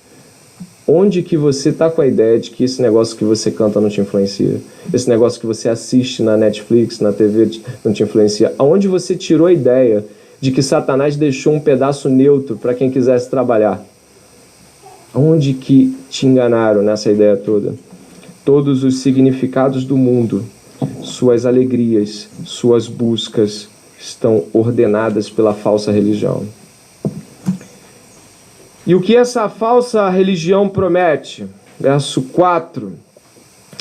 onde que você está com a ideia de que esse negócio que você canta não te influencia? Esse negócio que você assiste na Netflix, na TV, não te influencia? Aonde você tirou a ideia de que Satanás deixou um pedaço neutro para quem quisesse trabalhar? Aonde que te enganaram nessa ideia toda? Todos os significados do mundo, suas alegrias, suas buscas, estão ordenadas pela falsa religião. E o que essa falsa religião promete? Verso 4.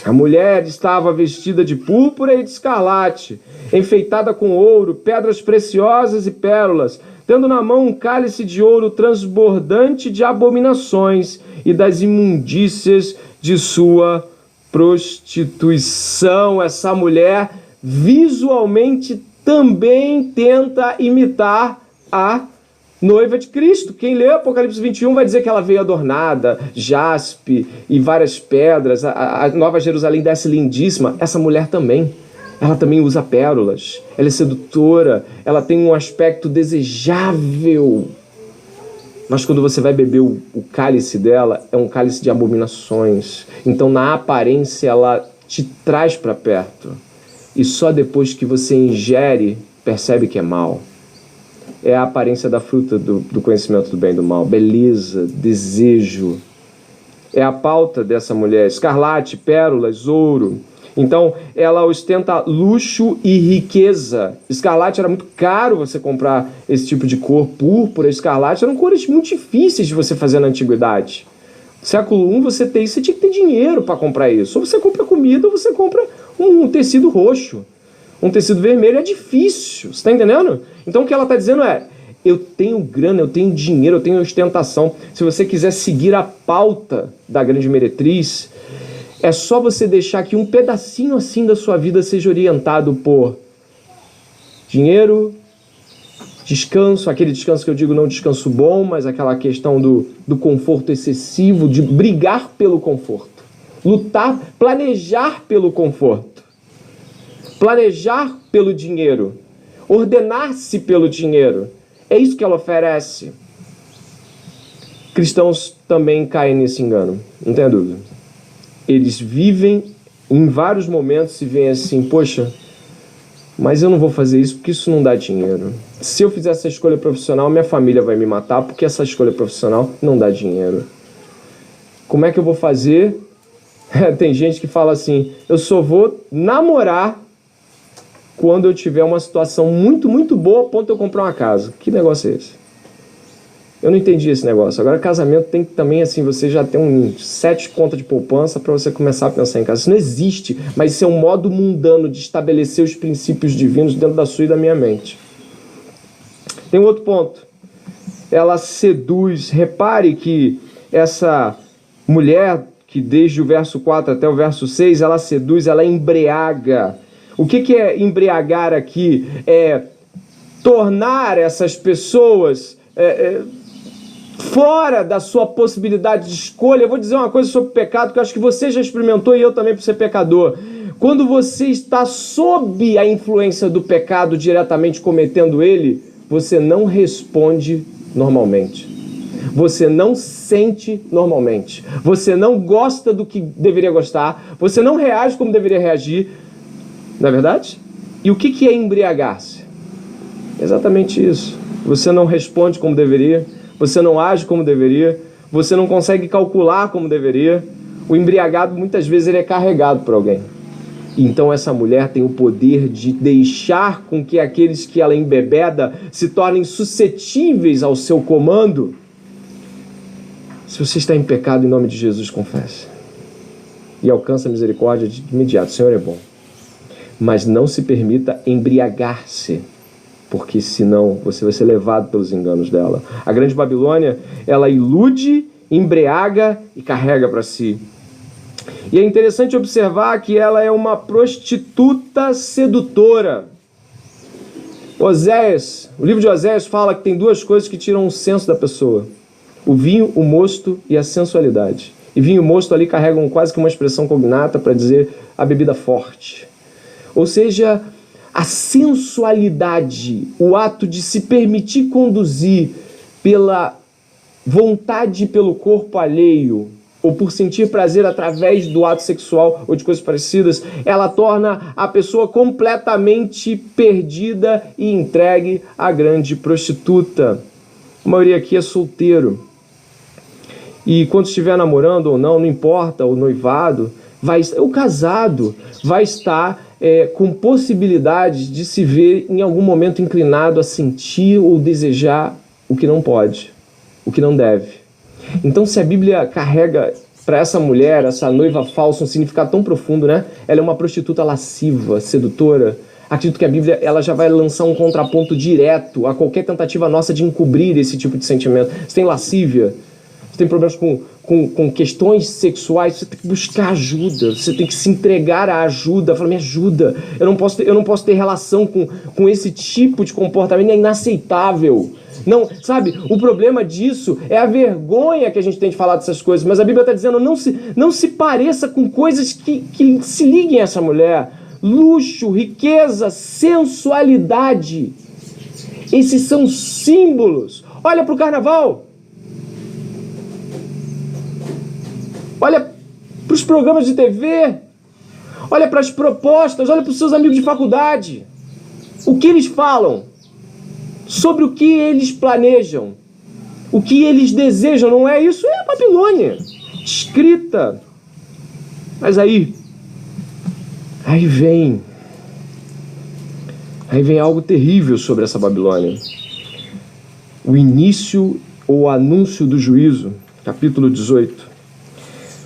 A mulher estava vestida de púrpura e de escarlate, enfeitada com ouro, pedras preciosas e pérolas, tendo na mão um cálice de ouro transbordante de abominações e das imundícias de sua prostituição. Essa mulher visualmente também tenta imitar a noiva de Cristo. Quem lê Apocalipse 21 vai dizer que ela veio adornada, jaspe e várias pedras. A Nova Jerusalém desce lindíssima. Essa mulher também. Ela também usa pérolas. Ela é sedutora. Ela tem um aspecto desejável. Mas quando você vai beber o cálice dela, é um cálice de abominações. Então, na aparência, ela te traz para perto. E só depois que você ingere, percebe que é mal. É a aparência da fruta do conhecimento do bem e do mal. Beleza, desejo. É a pauta dessa mulher. Escarlate, pérolas, ouro. Então, ela ostenta luxo e riqueza. Escarlate era muito caro você comprar esse tipo de cor. Púrpura, escarlate eram cores muito difíceis de você fazer na antiguidade. No século I, você tinha que ter dinheiro para comprar isso. Ou você compra comida, ou você compra um tecido roxo. Um tecido vermelho é difícil, você está entendendo? Então o que ela está dizendo é, eu tenho grana, eu tenho dinheiro, eu tenho ostentação. Se você quiser seguir a pauta da grande meretriz, é só você deixar que um pedacinho assim da sua vida seja orientado por dinheiro, descanso, aquele descanso que eu digo não descanso bom, mas aquela questão do conforto excessivo, de brigar pelo conforto, lutar, planejar pelo conforto. Planejar pelo dinheiro, ordenar-se pelo dinheiro. É isso que ela oferece. Cristãos também caem nesse engano, não tenha dúvida. Eles vivem, em vários momentos, se veem assim, poxa, mas eu não vou fazer isso porque isso não dá dinheiro. Se eu fizer essa escolha profissional, minha família vai me matar porque essa escolha profissional não dá dinheiro. Como é que eu vou fazer? Tem gente que fala assim, eu só vou namorar quando eu tiver uma situação muito, muito boa a ponto de eu comprar uma casa. Que negócio é esse? Eu não entendi esse negócio. Agora, casamento tem que também, assim, você já tem 7 contas de poupança para você começar a pensar em casa. Isso não existe, mas isso é um modo mundano de estabelecer os princípios divinos dentro da sua e da minha mente. Tem um outro ponto. Ela seduz. Repare que essa mulher, que desde o verso 4 até o verso 6, ela seduz, ela embriaga. O que é embriagar aqui? É tornar essas pessoas fora da sua possibilidade de escolha. Eu vou dizer uma coisa sobre o pecado que eu acho que você já experimentou e eu também, por ser pecador. Quando você está sob a influência do pecado, diretamente cometendo ele, você não responde normalmente. Você não sente normalmente. Você não gosta do que deveria gostar. Você não reage como deveria reagir. Não é verdade? E o que é embriagar-se? Exatamente isso. Você não responde como deveria. Você não age como deveria. Você não consegue calcular como deveria. O embriagado, muitas vezes, ele é carregado por alguém. Então essa mulher tem o poder de deixar com que aqueles que ela embebeda se tornem suscetíveis ao seu comando. Se você está em pecado, em nome de Jesus, confesse. E alcança a misericórdia de imediato. O Senhor é bom. Mas não se permita embriagar-se, porque senão você vai ser levado pelos enganos dela. A grande Babilônia, ela ilude, embriaga e carrega para si. E é interessante observar que ela é uma prostituta sedutora. Oséias, o livro de Oséias fala que tem 2 coisas que tiram o senso da pessoa: o vinho, o mosto e a sensualidade. E vinho e mosto ali carregam quase que uma expressão cognata para dizer a bebida forte. Ou seja, a sensualidade, o ato de se permitir conduzir pela vontade, pelo corpo alheio, ou por sentir prazer através do ato sexual ou de coisas parecidas, ela torna a pessoa completamente perdida e entregue à grande prostituta. A maioria aqui é solteiro. E quando estiver namorando ou não importa, o noivado, o casado vai estar com possibilidades de se ver em algum momento inclinado a sentir ou desejar o que não pode, o que não deve. Então, se a Bíblia carrega para essa mulher, essa noiva falsa, um significado tão profundo, né? Ela é uma prostituta lasciva, sedutora. Acredito que a Bíblia ela já vai lançar um contraponto direto a qualquer tentativa nossa de encobrir esse tipo de sentimento. Você tem lascívia, você tem problemas com questões sexuais, você tem que buscar ajuda, você tem que se entregar à ajuda, falar, me ajuda, eu não posso ter relação com esse tipo de comportamento, é inaceitável. Não, sabe, o problema disso é a vergonha que a gente tem de falar dessas coisas, mas a Bíblia está dizendo, não se pareça com coisas que se liguem a essa mulher. Luxo, riqueza, sensualidade, esses são símbolos. Olha para o carnaval. Olha para os programas de TV, olha para as propostas, olha para os seus amigos de faculdade. O que eles falam? Sobre o que eles planejam, o que eles desejam, não é isso? É a Babilônia, escrita. Mas aí vem algo terrível sobre essa Babilônia. O início ou o anúncio do juízo, capítulo 18.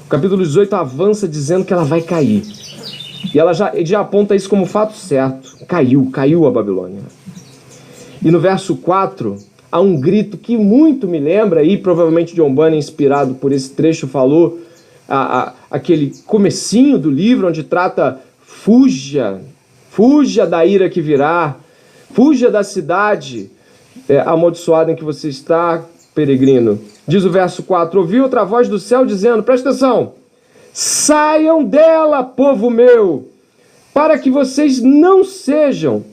O capítulo 18 avança dizendo que ela vai cair. E ela já aponta isso como fato certo. Caiu a Babilônia. E no verso 4, há um grito que muito me lembra, e provavelmente John Bunyan, inspirado por esse trecho, falou, aquele comecinho do livro, onde trata, fuja da ira que virá, fuja da cidade amaldiçoada em que você está, peregrino. Diz o verso 4, ouvi outra voz do céu dizendo, presta atenção, saiam dela, povo meu, para que vocês não sejam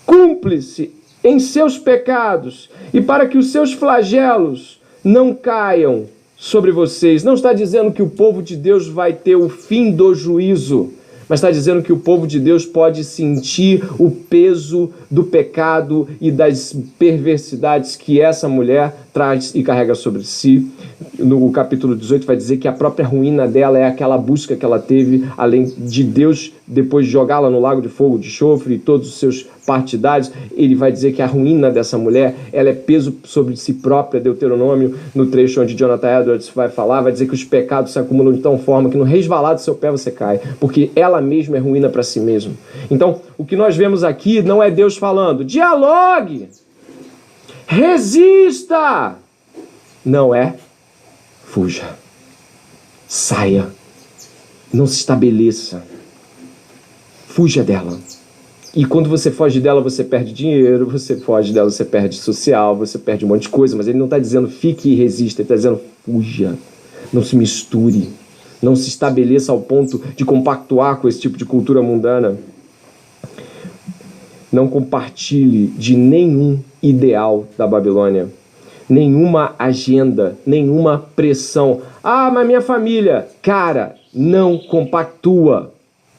cúmplices em seus pecados e para que os seus flagelos não caiam sobre vocês. Não está dizendo que o povo de Deus vai ter o fim do juízo, mas está dizendo que o povo de Deus pode sentir o peso do pecado e das perversidades que essa mulher traz e carrega sobre si. No capítulo 18 vai dizer que a própria ruína dela é aquela busca que ela teve, além de Deus, depois de jogá-la no lago de fogo, de enxofre e todos os seus partidários, ele vai dizer que a ruína dessa mulher, ela é peso sobre si própria. Deuteronômio, no trecho onde Jonathan Edwards vai falar, vai dizer que os pecados se acumulam de tal forma que no resvalar do seu pé você cai, porque ela mesma é ruína para si mesma. Então, o que nós vemos aqui não é Deus falando, dialogue, resista. Não é, fuja, saia, não se estabeleça, fuja dela. E quando você foge dela, você perde dinheiro, você foge dela, você perde social, você perde um monte de coisa, mas ele não está dizendo fique e resista, ele está dizendo fuja, não se misture, não se estabeleça ao ponto de compactuar com esse tipo de cultura mundana. Não compartilhe de nenhum ideal da Babilônia, nenhuma agenda, nenhuma pressão. Ah, mas minha família, cara, não compactua.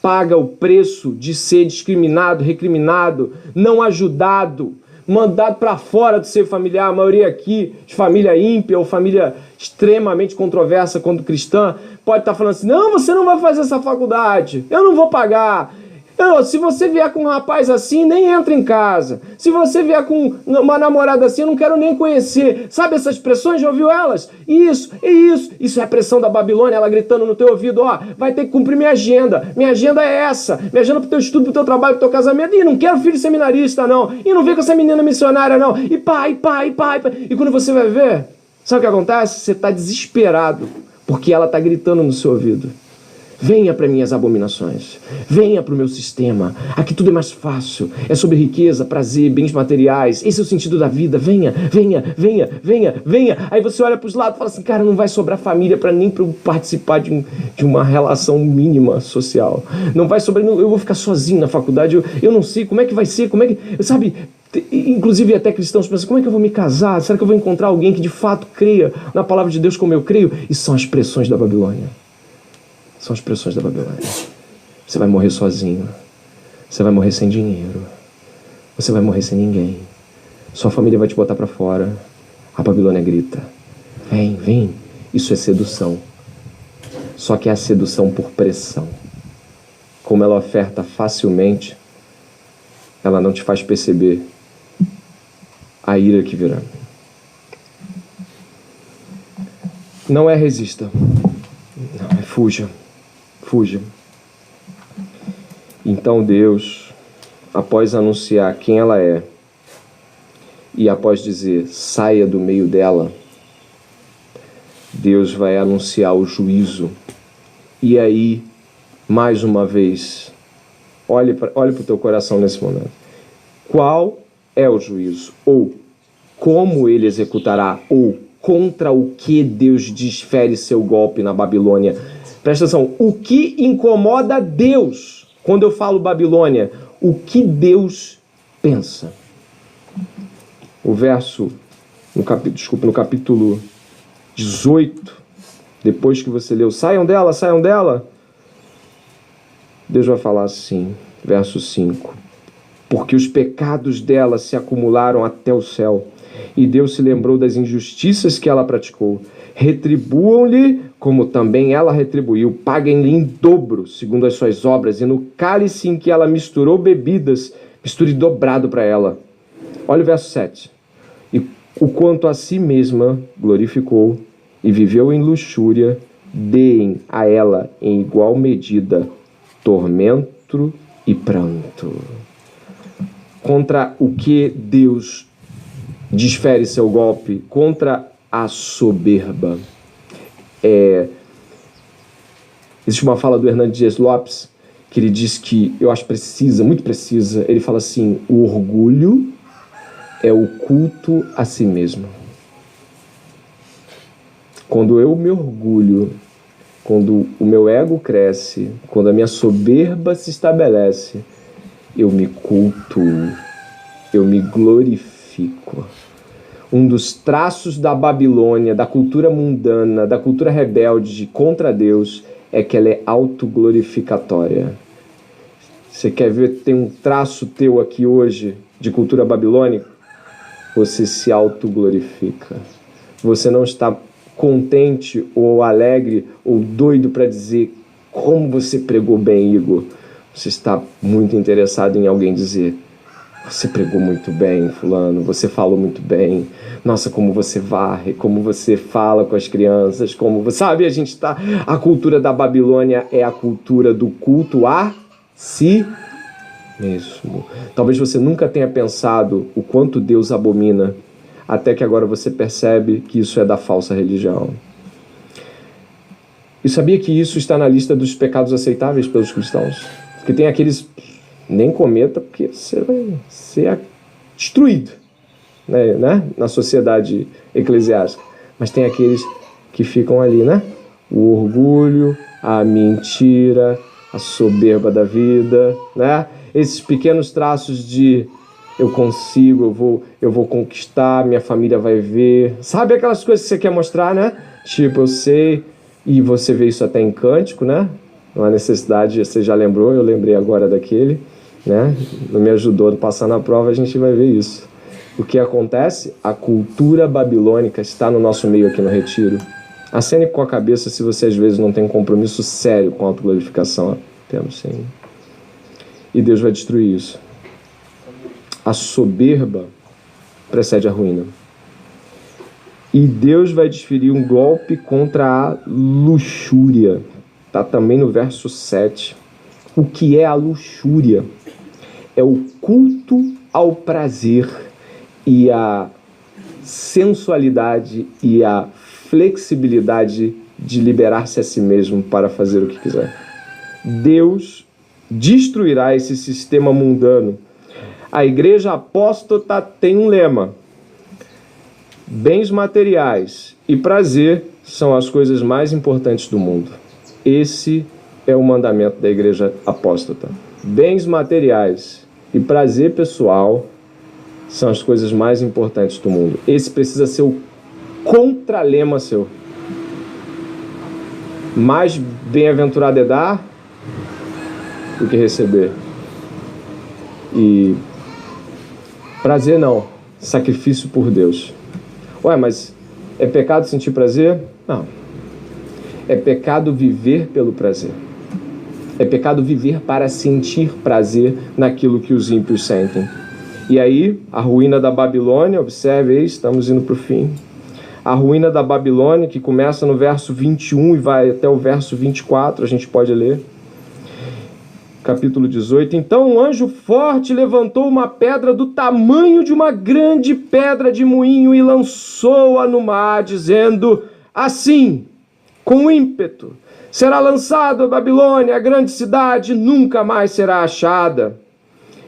Paga o preço de ser discriminado, recriminado, não ajudado, mandado para fora do seio familiar. A maioria aqui, de família ímpia ou família extremamente controversa quando cristã, pode estar falando assim, não, você não vai fazer essa faculdade, eu não vou pagar. Se você vier com um rapaz assim, nem entra em casa. Se você vier com uma namorada assim, eu não quero nem conhecer. Sabe essas pressões? Já ouviu elas? Isso. Isso é a pressão da Babilônia, ela gritando no teu ouvido, ó, vai ter que cumprir minha agenda. Minha agenda é essa. Minha agenda pro teu estudo, pro teu trabalho, pro teu casamento. E não quero filho seminarista, não. E não vem com essa menina missionária, não. E pai. E quando você vai ver, sabe o que acontece? Você tá desesperado, porque ela tá gritando no seu ouvido. Venha para minhas abominações, venha para o meu sistema, aqui tudo é mais fácil, é sobre riqueza, prazer, bens materiais, esse é o sentido da vida, venha. Aí você olha para os lados e fala assim, cara, não vai sobrar família para nem para participar de uma relação mínima social, não vai sobrar, eu vou ficar sozinho na faculdade, eu não sei como é que vai ser, sabe, inclusive até cristãos pensam, como é que eu vou me casar, será que eu vou encontrar alguém que de fato creia na palavra de Deus como eu creio? E são as pressões da Babilônia. São as pressões da Babilônia. Você vai morrer sozinho. Você vai morrer sem dinheiro. Você vai morrer sem ninguém. Sua família vai te botar para fora. A Babilônia grita. Vem. Isso é sedução. Só que é a sedução por pressão. Como ela oferta facilmente, ela não te faz perceber a ira que virá. Não é resista. Não, é fuja. Então Deus, após anunciar quem ela é e após dizer saia do meio dela, Deus vai anunciar o juízo. E aí, mais uma vez, olhe para o teu coração nesse momento. Qual é o juízo? Ou como ele executará? Ou contra o que Deus desfere seu golpe na Babilônia? Presta atenção, o que incomoda Deus? Quando eu falo Babilônia, o que Deus pensa? O verso, no capítulo 18, depois que você leu, saiam dela, Deus vai falar assim, verso 5, porque os pecados dela se acumularam até o céu, e Deus se lembrou das injustiças que ela praticou. Retribuam-lhe como também ela retribuiu, paguem-lhe em dobro, segundo as suas obras, e no cálice em que ela misturou bebidas, misture dobrado para ela. Olha o verso 7. E o quanto a si mesma glorificou e viveu em luxúria, deem a ela em igual medida tormento e pranto. Contra o que Deus desfere seu golpe? Contra a soberba. Existe uma fala do Hernandes Dias Lopes que ele diz que, eu acho precisa, muito precisa, ele fala assim, o orgulho é o culto a si mesmo. Quando eu me orgulho, quando o meu ego cresce, quando a minha soberba se estabelece, eu me cultuo, eu me glorifico. Um dos traços da Babilônia, da cultura mundana, da cultura rebelde contra Deus, é que ela é autoglorificatória. Você quer ver, tem um traço teu aqui hoje de cultura babilônica? Você se autoglorifica. Você não está contente ou alegre ou doido para dizer como você pregou bem, Igor. Você está muito interessado em alguém dizer: você pregou muito bem, fulano, você falou muito bem. Nossa, como você varre, como você fala com as crianças, como você... Sabe, a gente está... A cultura da Babilônia é a cultura do culto a si mesmo. Talvez você nunca tenha pensado o quanto Deus abomina, até que agora você percebe que isso é da falsa religião. E sabia que isso está na lista dos pecados aceitáveis pelos cristãos? Porque tem aqueles... Nem cometa, porque você vai ser destruído, né? Na sociedade eclesiástica. Mas tem aqueles que ficam ali, né? O orgulho, a mentira, a soberba da vida, né? Esses pequenos traços de eu consigo, eu vou conquistar, minha família vai ver. Sabe aquelas coisas que você quer mostrar, né? Tipo, eu sei, e você vê isso até em cântico, né? Não há necessidade, você já lembrou, eu lembrei agora daquele, né? Não me ajudou a passar na prova, a gente vai ver isso. O que acontece? A cultura babilônica está no nosso meio aqui no Retiro. Acene com a cabeça se você às vezes não tem um compromisso sério com a autoglorificação. Temos sim. E Deus vai destruir isso. A soberba precede a ruína. E Deus vai desferir um golpe contra a luxúria. Está também no verso 7. O que é a luxúria? É o culto ao prazer e a sensualidade e a flexibilidade de liberar-se a si mesmo para fazer o que quiser. Deus destruirá esse sistema mundano. A igreja apóstata tem um lema: bens materiais e prazer são as coisas mais importantes do mundo. Esse é o mandamento da igreja apóstata. Bens materiais e prazer pessoal são as coisas mais importantes do mundo. Esse precisa ser o contralema seu. Mais bem-aventurado é dar do que receber. E prazer não, sacrifício por Deus. Ué, mas é pecado sentir prazer? Não. É pecado viver pelo prazer. É pecado viver para sentir prazer naquilo que os ímpios sentem. E aí, a ruína da Babilônia, observe aí, estamos indo para o fim. A ruína da Babilônia, que começa no verso 21 e vai até o verso 24, a gente pode ler. Capítulo 18. Então um anjo forte levantou uma pedra do tamanho de uma grande pedra de moinho e lançou-a no mar, dizendo assim, com ímpeto: será lançado a Babilônia, a grande cidade, nunca mais será achada.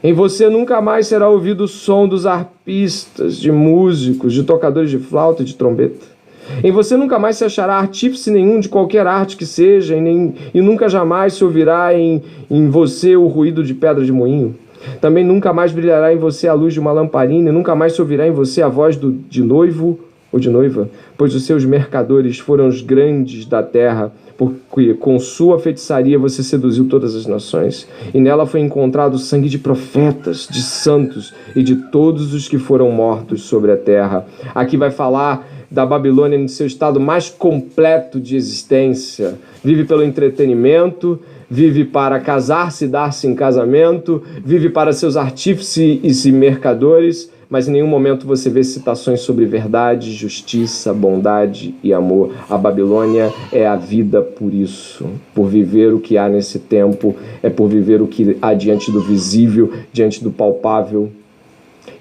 Em você nunca mais será ouvido o som dos arpistas, de músicos, de tocadores de flauta e de trombeta. Em você nunca mais se achará artífice nenhum de qualquer arte que seja, e nunca jamais se ouvirá em você o ruído de pedra de moinho. Também nunca mais brilhará em você a luz de uma lamparina, e nunca mais se ouvirá em você a voz de noivo ou de noiva, pois os seus mercadores foram os grandes da terra, porque com sua feitiçaria você seduziu todas as nações, e nela foi encontrado o sangue de profetas, de santos e de todos os que foram mortos sobre a terra. Aqui vai falar da Babilônia no seu estado mais completo de existência. Vive pelo entretenimento, vive para casar-se e dar-se em casamento, vive para seus artífices e mercadores, mas em nenhum momento você vê citações sobre verdade, justiça, bondade e amor. A Babilônia é a vida por isso, por viver o que há nesse tempo, é por viver o que há diante do visível, diante do palpável.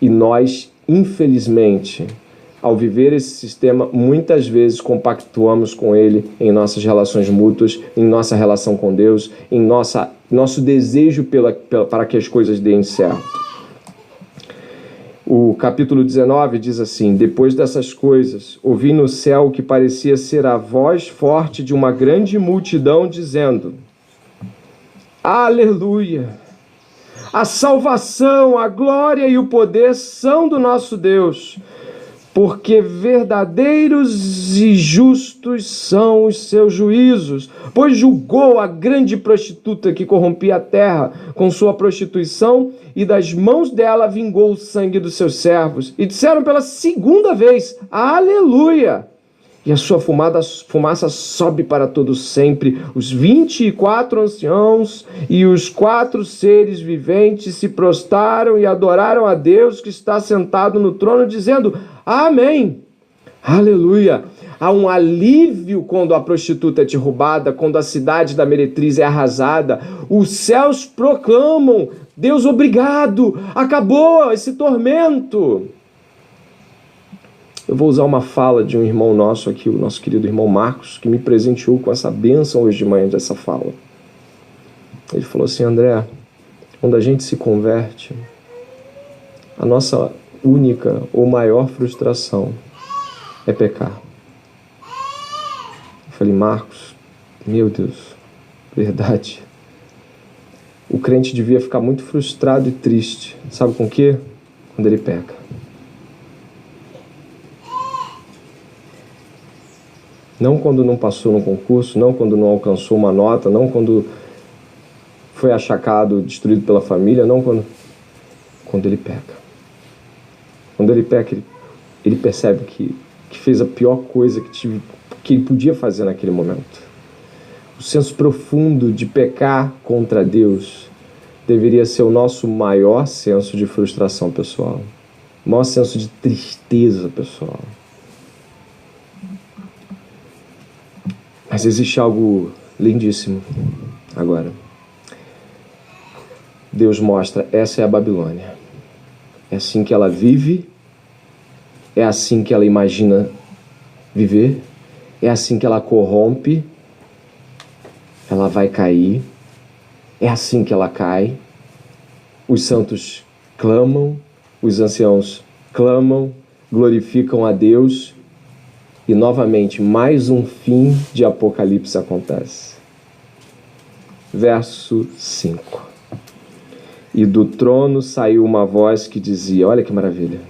E nós, infelizmente, ao viver esse sistema, muitas vezes compactuamos com ele em nossas relações mútuas, em nossa relação com Deus, em nosso desejo para que as coisas deem certo. O capítulo 19 diz assim: depois dessas coisas, ouvi no céu o que parecia ser a voz forte de uma grande multidão dizendo: Aleluia! A salvação, a glória e o poder são do nosso Deus, porque verdadeiros e justos são os seus juízos, pois julgou a grande prostituta que corrompia a terra com sua prostituição, e das mãos dela vingou o sangue dos seus servos. E disseram pela segunda vez: Aleluia! E a sua fumaça sobe para todo sempre. Os 24 anciãos e os 4 seres viventes se prostraram e adoraram a Deus que está sentado no trono, dizendo: Amém! Aleluia! Há um alívio quando a prostituta é derrubada, quando a cidade da meretriz é arrasada. Os céus proclamam: Deus, obrigado! Acabou esse tormento! Eu vou usar uma fala de um irmão nosso aqui, o nosso querido irmão Marcos, que me presenteou com essa bênção hoje de manhã dessa fala. Ele falou assim: André, quando a gente se converte, a nossa única ou maior frustração é pecar. Eu falei: Marcos, meu Deus, verdade. O crente devia ficar muito frustrado e triste. Sabe com o quê? Quando ele peca. Não quando não passou no concurso, não quando não alcançou uma nota, não quando foi achacado, destruído pela família, não quando ele peca. Quando ele peca, ele percebe que fez a pior coisa que ele podia fazer naquele momento. O senso profundo de pecar contra Deus deveria ser o nosso maior senso de frustração pessoal, o maior senso de tristeza pessoal. Mas existe algo lindíssimo agora. Deus mostra: essa é a Babilônia. É assim que ela vive, é assim que ela imagina viver, é assim que ela corrompe, ela vai cair, é assim que ela cai. Os santos clamam, os anciãos clamam, glorificam a Deus, e novamente mais um fim de Apocalipse acontece. Verso 5. E do trono saiu uma voz que dizia: olha que maravilha,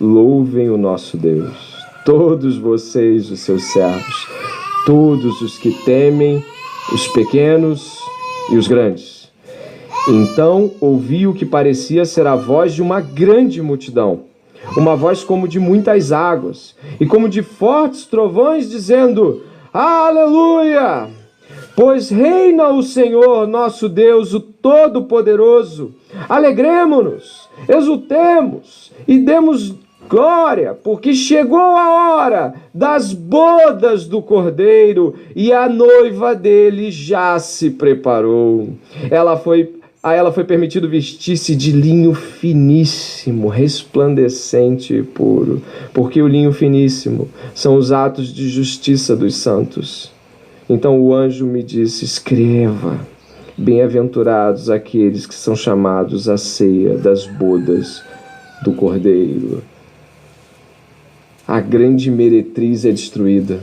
louvem o nosso Deus, todos vocês, os seus servos, todos os que temem, os pequenos e os grandes. Então ouvi o que parecia ser a voz de uma grande multidão, uma voz como de muitas águas, e como de fortes trovões, dizendo: Aleluia! Pois reina o Senhor nosso Deus, o Todo-Poderoso. Alegremo-nos, exultemos e demos glória, porque chegou a hora das bodas do Cordeiro, e a noiva dele já se preparou. A ela foi permitido vestir-se de linho finíssimo, resplandecente e puro, porque o linho finíssimo são os atos de justiça dos santos. Então o anjo me disse: escreva, bem-aventurados aqueles que são chamados à ceia das bodas do Cordeiro. A grande meretriz é destruída.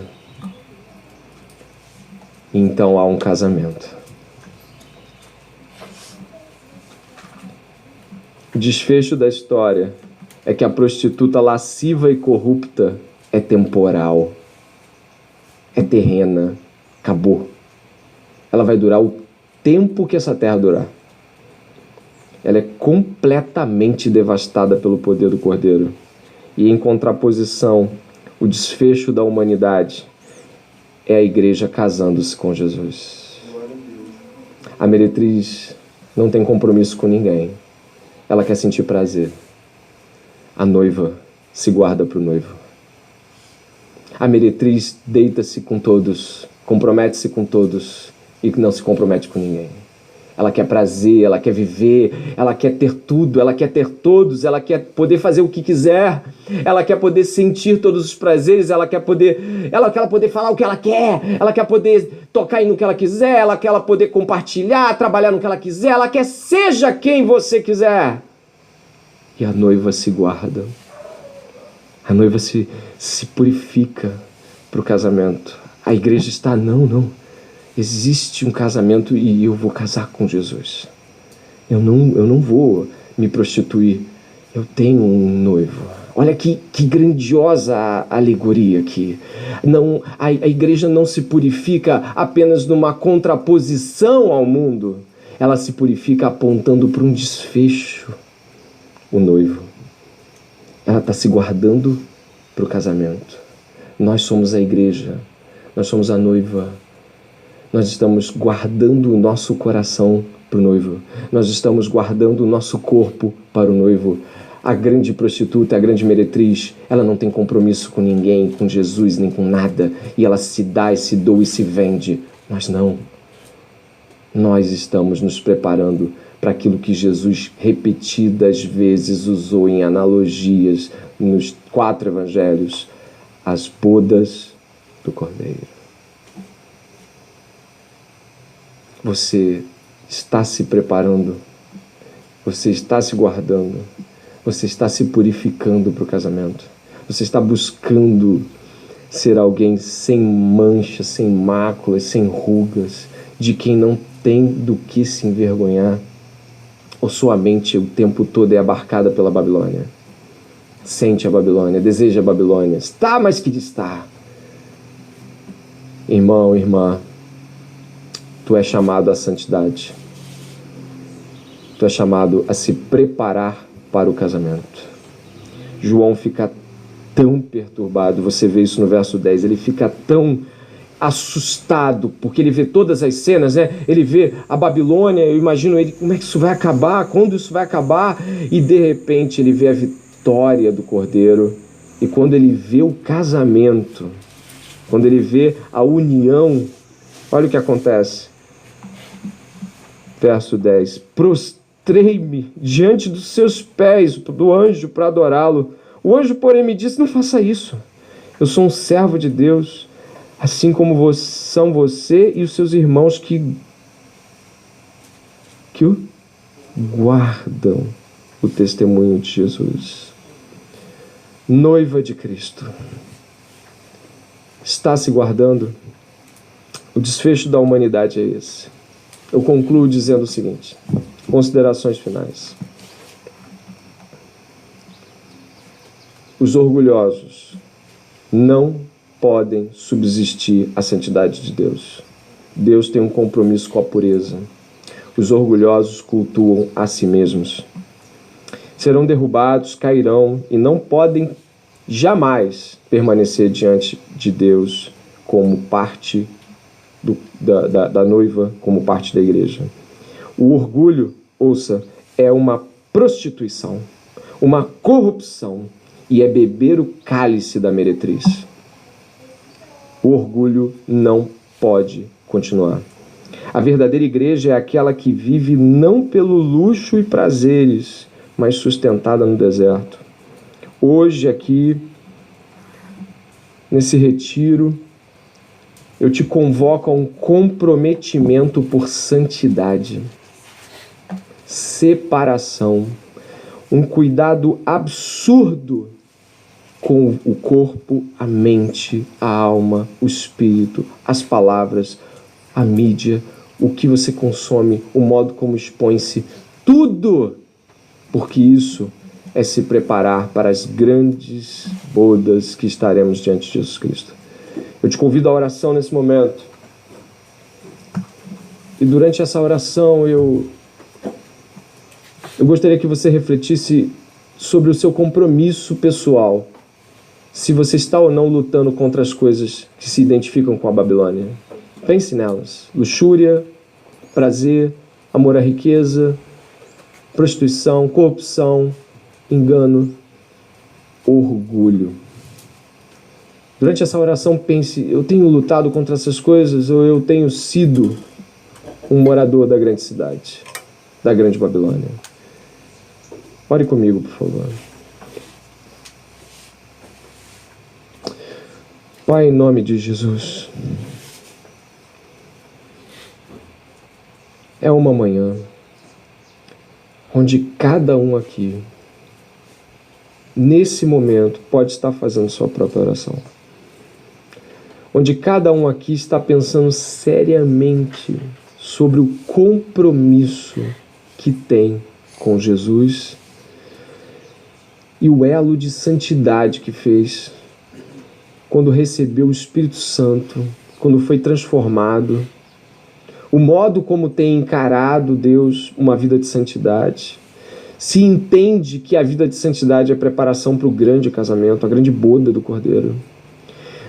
Então há um casamento. O desfecho da história é que a prostituta lasciva e corrupta é temporal, é terrena, acabou. Ela vai durar o tempo que essa terra durar. Ela é completamente devastada pelo poder do Cordeiro. E em contraposição, o desfecho da humanidade é a igreja casando-se com Jesus. A meretriz não tem compromisso com ninguém. Ela quer sentir prazer. A noiva se guarda para o noivo. A meretriz deita-se com todos, compromete-se com todos e não se compromete com ninguém. Ela quer prazer, ela quer viver, ela quer ter tudo, ela quer ter todos, ela quer poder fazer o que quiser, ela quer poder sentir todos os prazeres, ela quer poder falar o que ela quer poder tocar no que ela quiser, ela quer poder compartilhar, trabalhar no que ela quiser, ela quer seja quem você quiser. E a noiva se guarda, a noiva se purifica para o casamento. A igreja está, não. Existe um casamento e eu vou casar com Jesus. Eu não vou me prostituir. Eu tenho um noivo. Olha que grandiosa a alegoria aqui. Não, a igreja não se purifica apenas numa contraposição ao mundo. Ela se purifica apontando para um desfecho. O noivo. Ela está se guardando para o casamento. Nós somos a igreja. Nós somos a noiva. Nós estamos guardando o nosso coração para o noivo. Nós estamos guardando o nosso corpo para o noivo. A grande prostituta, a grande meretriz, ela não tem compromisso com ninguém, com Jesus, nem com nada. E ela se dá e se doa e se vende. Nós não. Nós estamos nos preparando para aquilo que Jesus repetidas vezes usou em analogias nos 4 evangelhos. As bodas do Cordeiro. Você está se preparando, você está se guardando, você está se purificando para o casamento, você está buscando ser alguém sem mancha, sem máculas, sem rugas, de quem não tem do que se envergonhar, ou sua mente o tempo todo é abarcada pela Babilônia? Sente a Babilônia, deseja a Babilônia, está, mas que está. Irmão, irmã, tu é chamado à santidade. Tu é chamado a se preparar para o casamento. João fica tão perturbado, você vê isso no verso 10, ele fica tão assustado, porque ele vê todas as cenas, né? Ele vê a Babilônia, eu imagino ele, como é que isso vai acabar? Quando isso vai acabar? E de repente ele vê a vitória do Cordeiro, e quando ele vê o casamento, quando ele vê a união, olha o que acontece. Verso 10. Prostrei-me diante dos seus pés, do anjo, para adorá-lo. O anjo, porém, me disse, não faça isso. Eu sou um servo de Deus, assim como são você e os seus irmãos que o guardam o testemunho de Jesus. Noiva de Cristo. Está se guardando? O desfecho da humanidade é esse. Eu concluo dizendo o seguinte, considerações finais. Os orgulhosos não podem subsistir à santidade de Deus. Deus tem um compromisso com a pureza. Os orgulhosos cultuam a si mesmos. Serão derrubados, cairão e não podem jamais permanecer diante de Deus como parte da noiva, como parte da igreja. O orgulho, ouça, é uma prostituição, uma corrupção e é beber o cálice da meretriz. O orgulho não pode continuar. A verdadeira igreja é aquela que vive não pelo luxo e prazeres, mas sustentada no deserto. Hoje aqui, nesse retiro, eu te convoco a um comprometimento por santidade, separação, um cuidado absurdo com o corpo, a mente, a alma, o espírito, as palavras, a mídia, o que você consome, o modo como expõe-se, tudo, porque isso é se preparar para as grandes bodas que estaremos diante de Jesus Cristo. Eu te convido à oração nesse momento. E durante essa oração eu gostaria que você refletisse sobre o seu compromisso pessoal. Se você está ou não lutando contra as coisas que se identificam com a Babilônia. Pense nelas. Luxúria, prazer, amor à riqueza, prostituição, corrupção, engano, orgulho. Durante essa oração pense, eu tenho lutado contra essas coisas ou eu tenho sido um morador da grande cidade, da grande Babilônia? Ore comigo, por favor. Pai, em nome de Jesus, é uma manhã onde cada um aqui, nesse momento, pode estar fazendo sua própria oração. Onde cada um aqui está pensando seriamente sobre o compromisso que tem com Jesus e o elo de santidade que fez quando recebeu o Espírito Santo, quando foi transformado, o modo como tem encarado, Deus, uma vida de santidade. Se entende que a vida de santidade é preparação para o grande casamento, a grande boda do Cordeiro.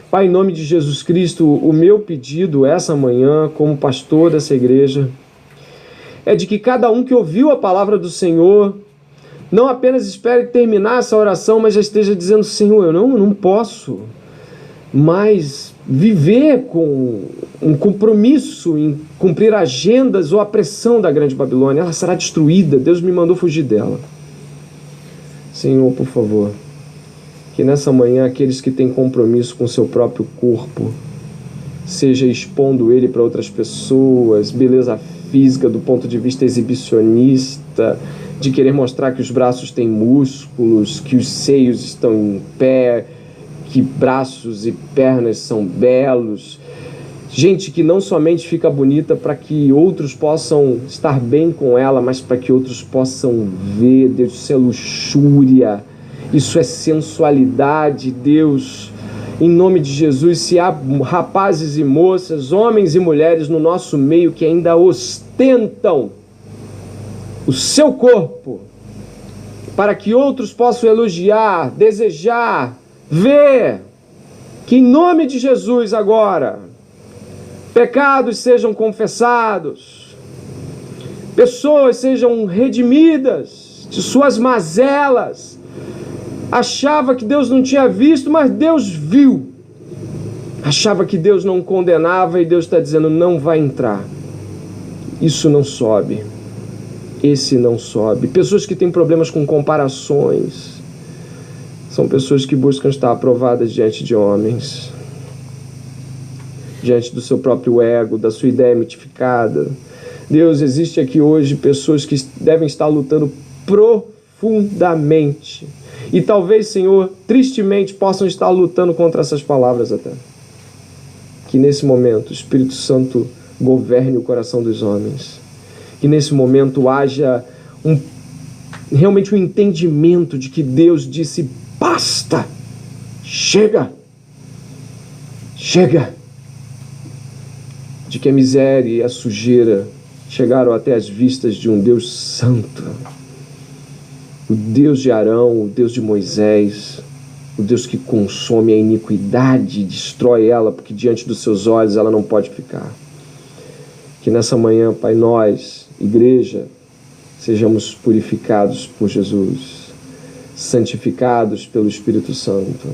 Pai, em nome de Jesus Cristo, o meu pedido essa manhã, como pastor dessa igreja, é de que cada um que ouviu a palavra do Senhor não apenas espere terminar essa oração, mas já esteja dizendo: Senhor, eu não posso mais viver com um compromisso em cumprir agendas ou a pressão da grande Babilônia. Ela será destruída, Deus me mandou fugir dela. Senhor, por favor, que nessa manhã aqueles que têm compromisso com o seu próprio corpo, seja expondo ele para outras pessoas, beleza física do ponto de vista exibicionista, de querer mostrar que os braços têm músculos, que os seios estão em pé, que braços e pernas são belos. Gente que não somente fica bonita para que outros possam estar bem com ela, mas para que outros possam ver. Deus, isso é luxúria, isso é sensualidade, Deus. Em nome de Jesus, se há rapazes e moças, homens e mulheres no nosso meio que ainda ostentam o seu corpo para que outros possam elogiar, desejar, ver, que em nome de Jesus agora pecados sejam confessados, pessoas sejam redimidas de suas mazelas. Achava que Deus não tinha visto, mas Deus viu. Achava que Deus não condenava e Deus está dizendo: não vai entrar. Isso não sobe. Esse não sobe. Pessoas que têm problemas com comparações são pessoas que buscam estar aprovadas diante de homens, diante do seu próprio ego, da sua ideia mitificada. Deus, existe aqui hoje pessoas que devem estar lutando profundamente e talvez, Senhor, tristemente possam estar lutando contra essas palavras até. Que nesse momento o Espírito Santo governe o coração dos homens. Que nesse momento haja realmente um entendimento de que Deus disse: basta, chega, chega. De que a miséria e a sujeira chegaram até as vistas de um Deus santo. O Deus de Arão, o Deus de Moisés, o Deus que consome a iniquidade e destrói ela, porque diante dos seus olhos ela não pode ficar. Que nessa manhã, Pai, nós, igreja, sejamos purificados por Jesus, santificados pelo Espírito Santo.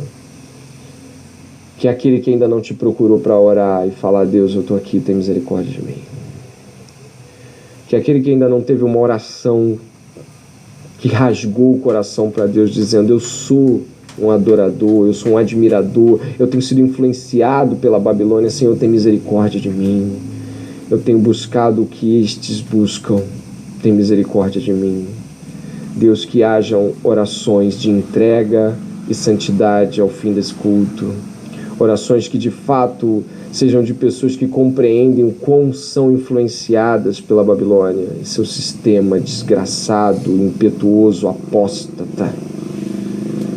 Que aquele que ainda não te procurou para orar e falar: Deus, eu estou aqui, tem misericórdia de mim. Que aquele que ainda não teve uma oração que rasgou o coração para Deus, dizendo: eu sou um adorador, eu sou um admirador, eu tenho sido influenciado pela Babilônia, Senhor, tem misericórdia de mim. Eu tenho buscado o que estes buscam, tem misericórdia de mim. Deus, que hajam orações de entrega e santidade ao fim desse culto. Orações que de fato sejam de pessoas que compreendem o quão são influenciadas pela Babilônia e seu sistema desgraçado, impetuoso, apóstata.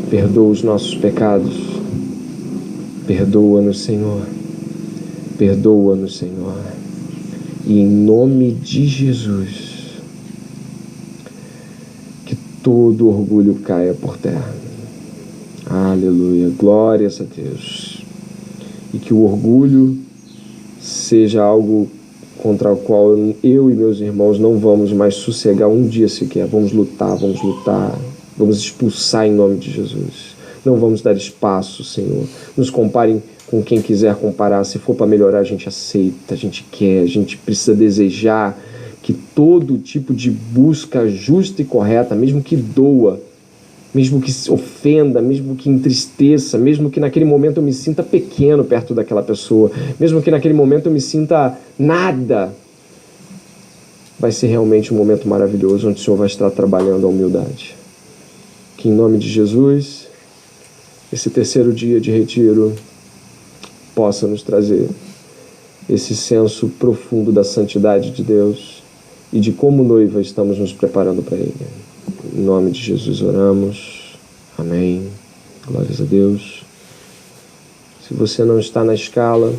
Perdoa os nossos pecados. Perdoa-nos, Senhor. Perdoa-nos, Senhor. E em nome de Jesus, que todo orgulho caia por terra. Aleluia. Glórias a Deus. E que o orgulho seja algo contra o qual eu e meus irmãos não vamos mais sossegar um dia sequer. Vamos lutar, vamos expulsar em nome de Jesus. Não vamos dar espaço, Senhor. Nos comparem com quem quiser comparar. Se for para melhorar, a gente aceita, a gente quer, a gente precisa desejar que todo tipo de busca justa e correta, mesmo que doa, mesmo que se ofenda, mesmo que entristeça, mesmo que naquele momento eu me sinta pequeno perto daquela pessoa, mesmo que naquele momento eu me sinta nada, vai ser realmente um momento maravilhoso onde o Senhor vai estar trabalhando a humildade. Que em nome de Jesus, esse terceiro dia de retiro possa nos trazer esse senso profundo da santidade de Deus e de como noiva estamos nos preparando para Ele. Em nome de Jesus oramos. Amém. Glórias a Deus. Se você não está na escala,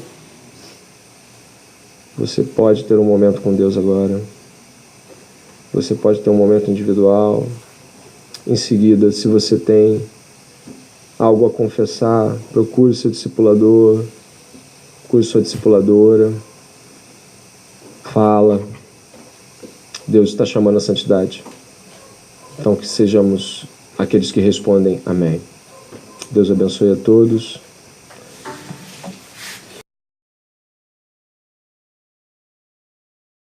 você pode ter um momento com Deus agora. Você pode ter um momento individual. Em seguida, se você tem algo a confessar, procure seu discipulador, procure sua discipuladora. Fala. Deus está chamando a santidade. Então que sejamos aqueles que respondem amém. Deus abençoe a todos.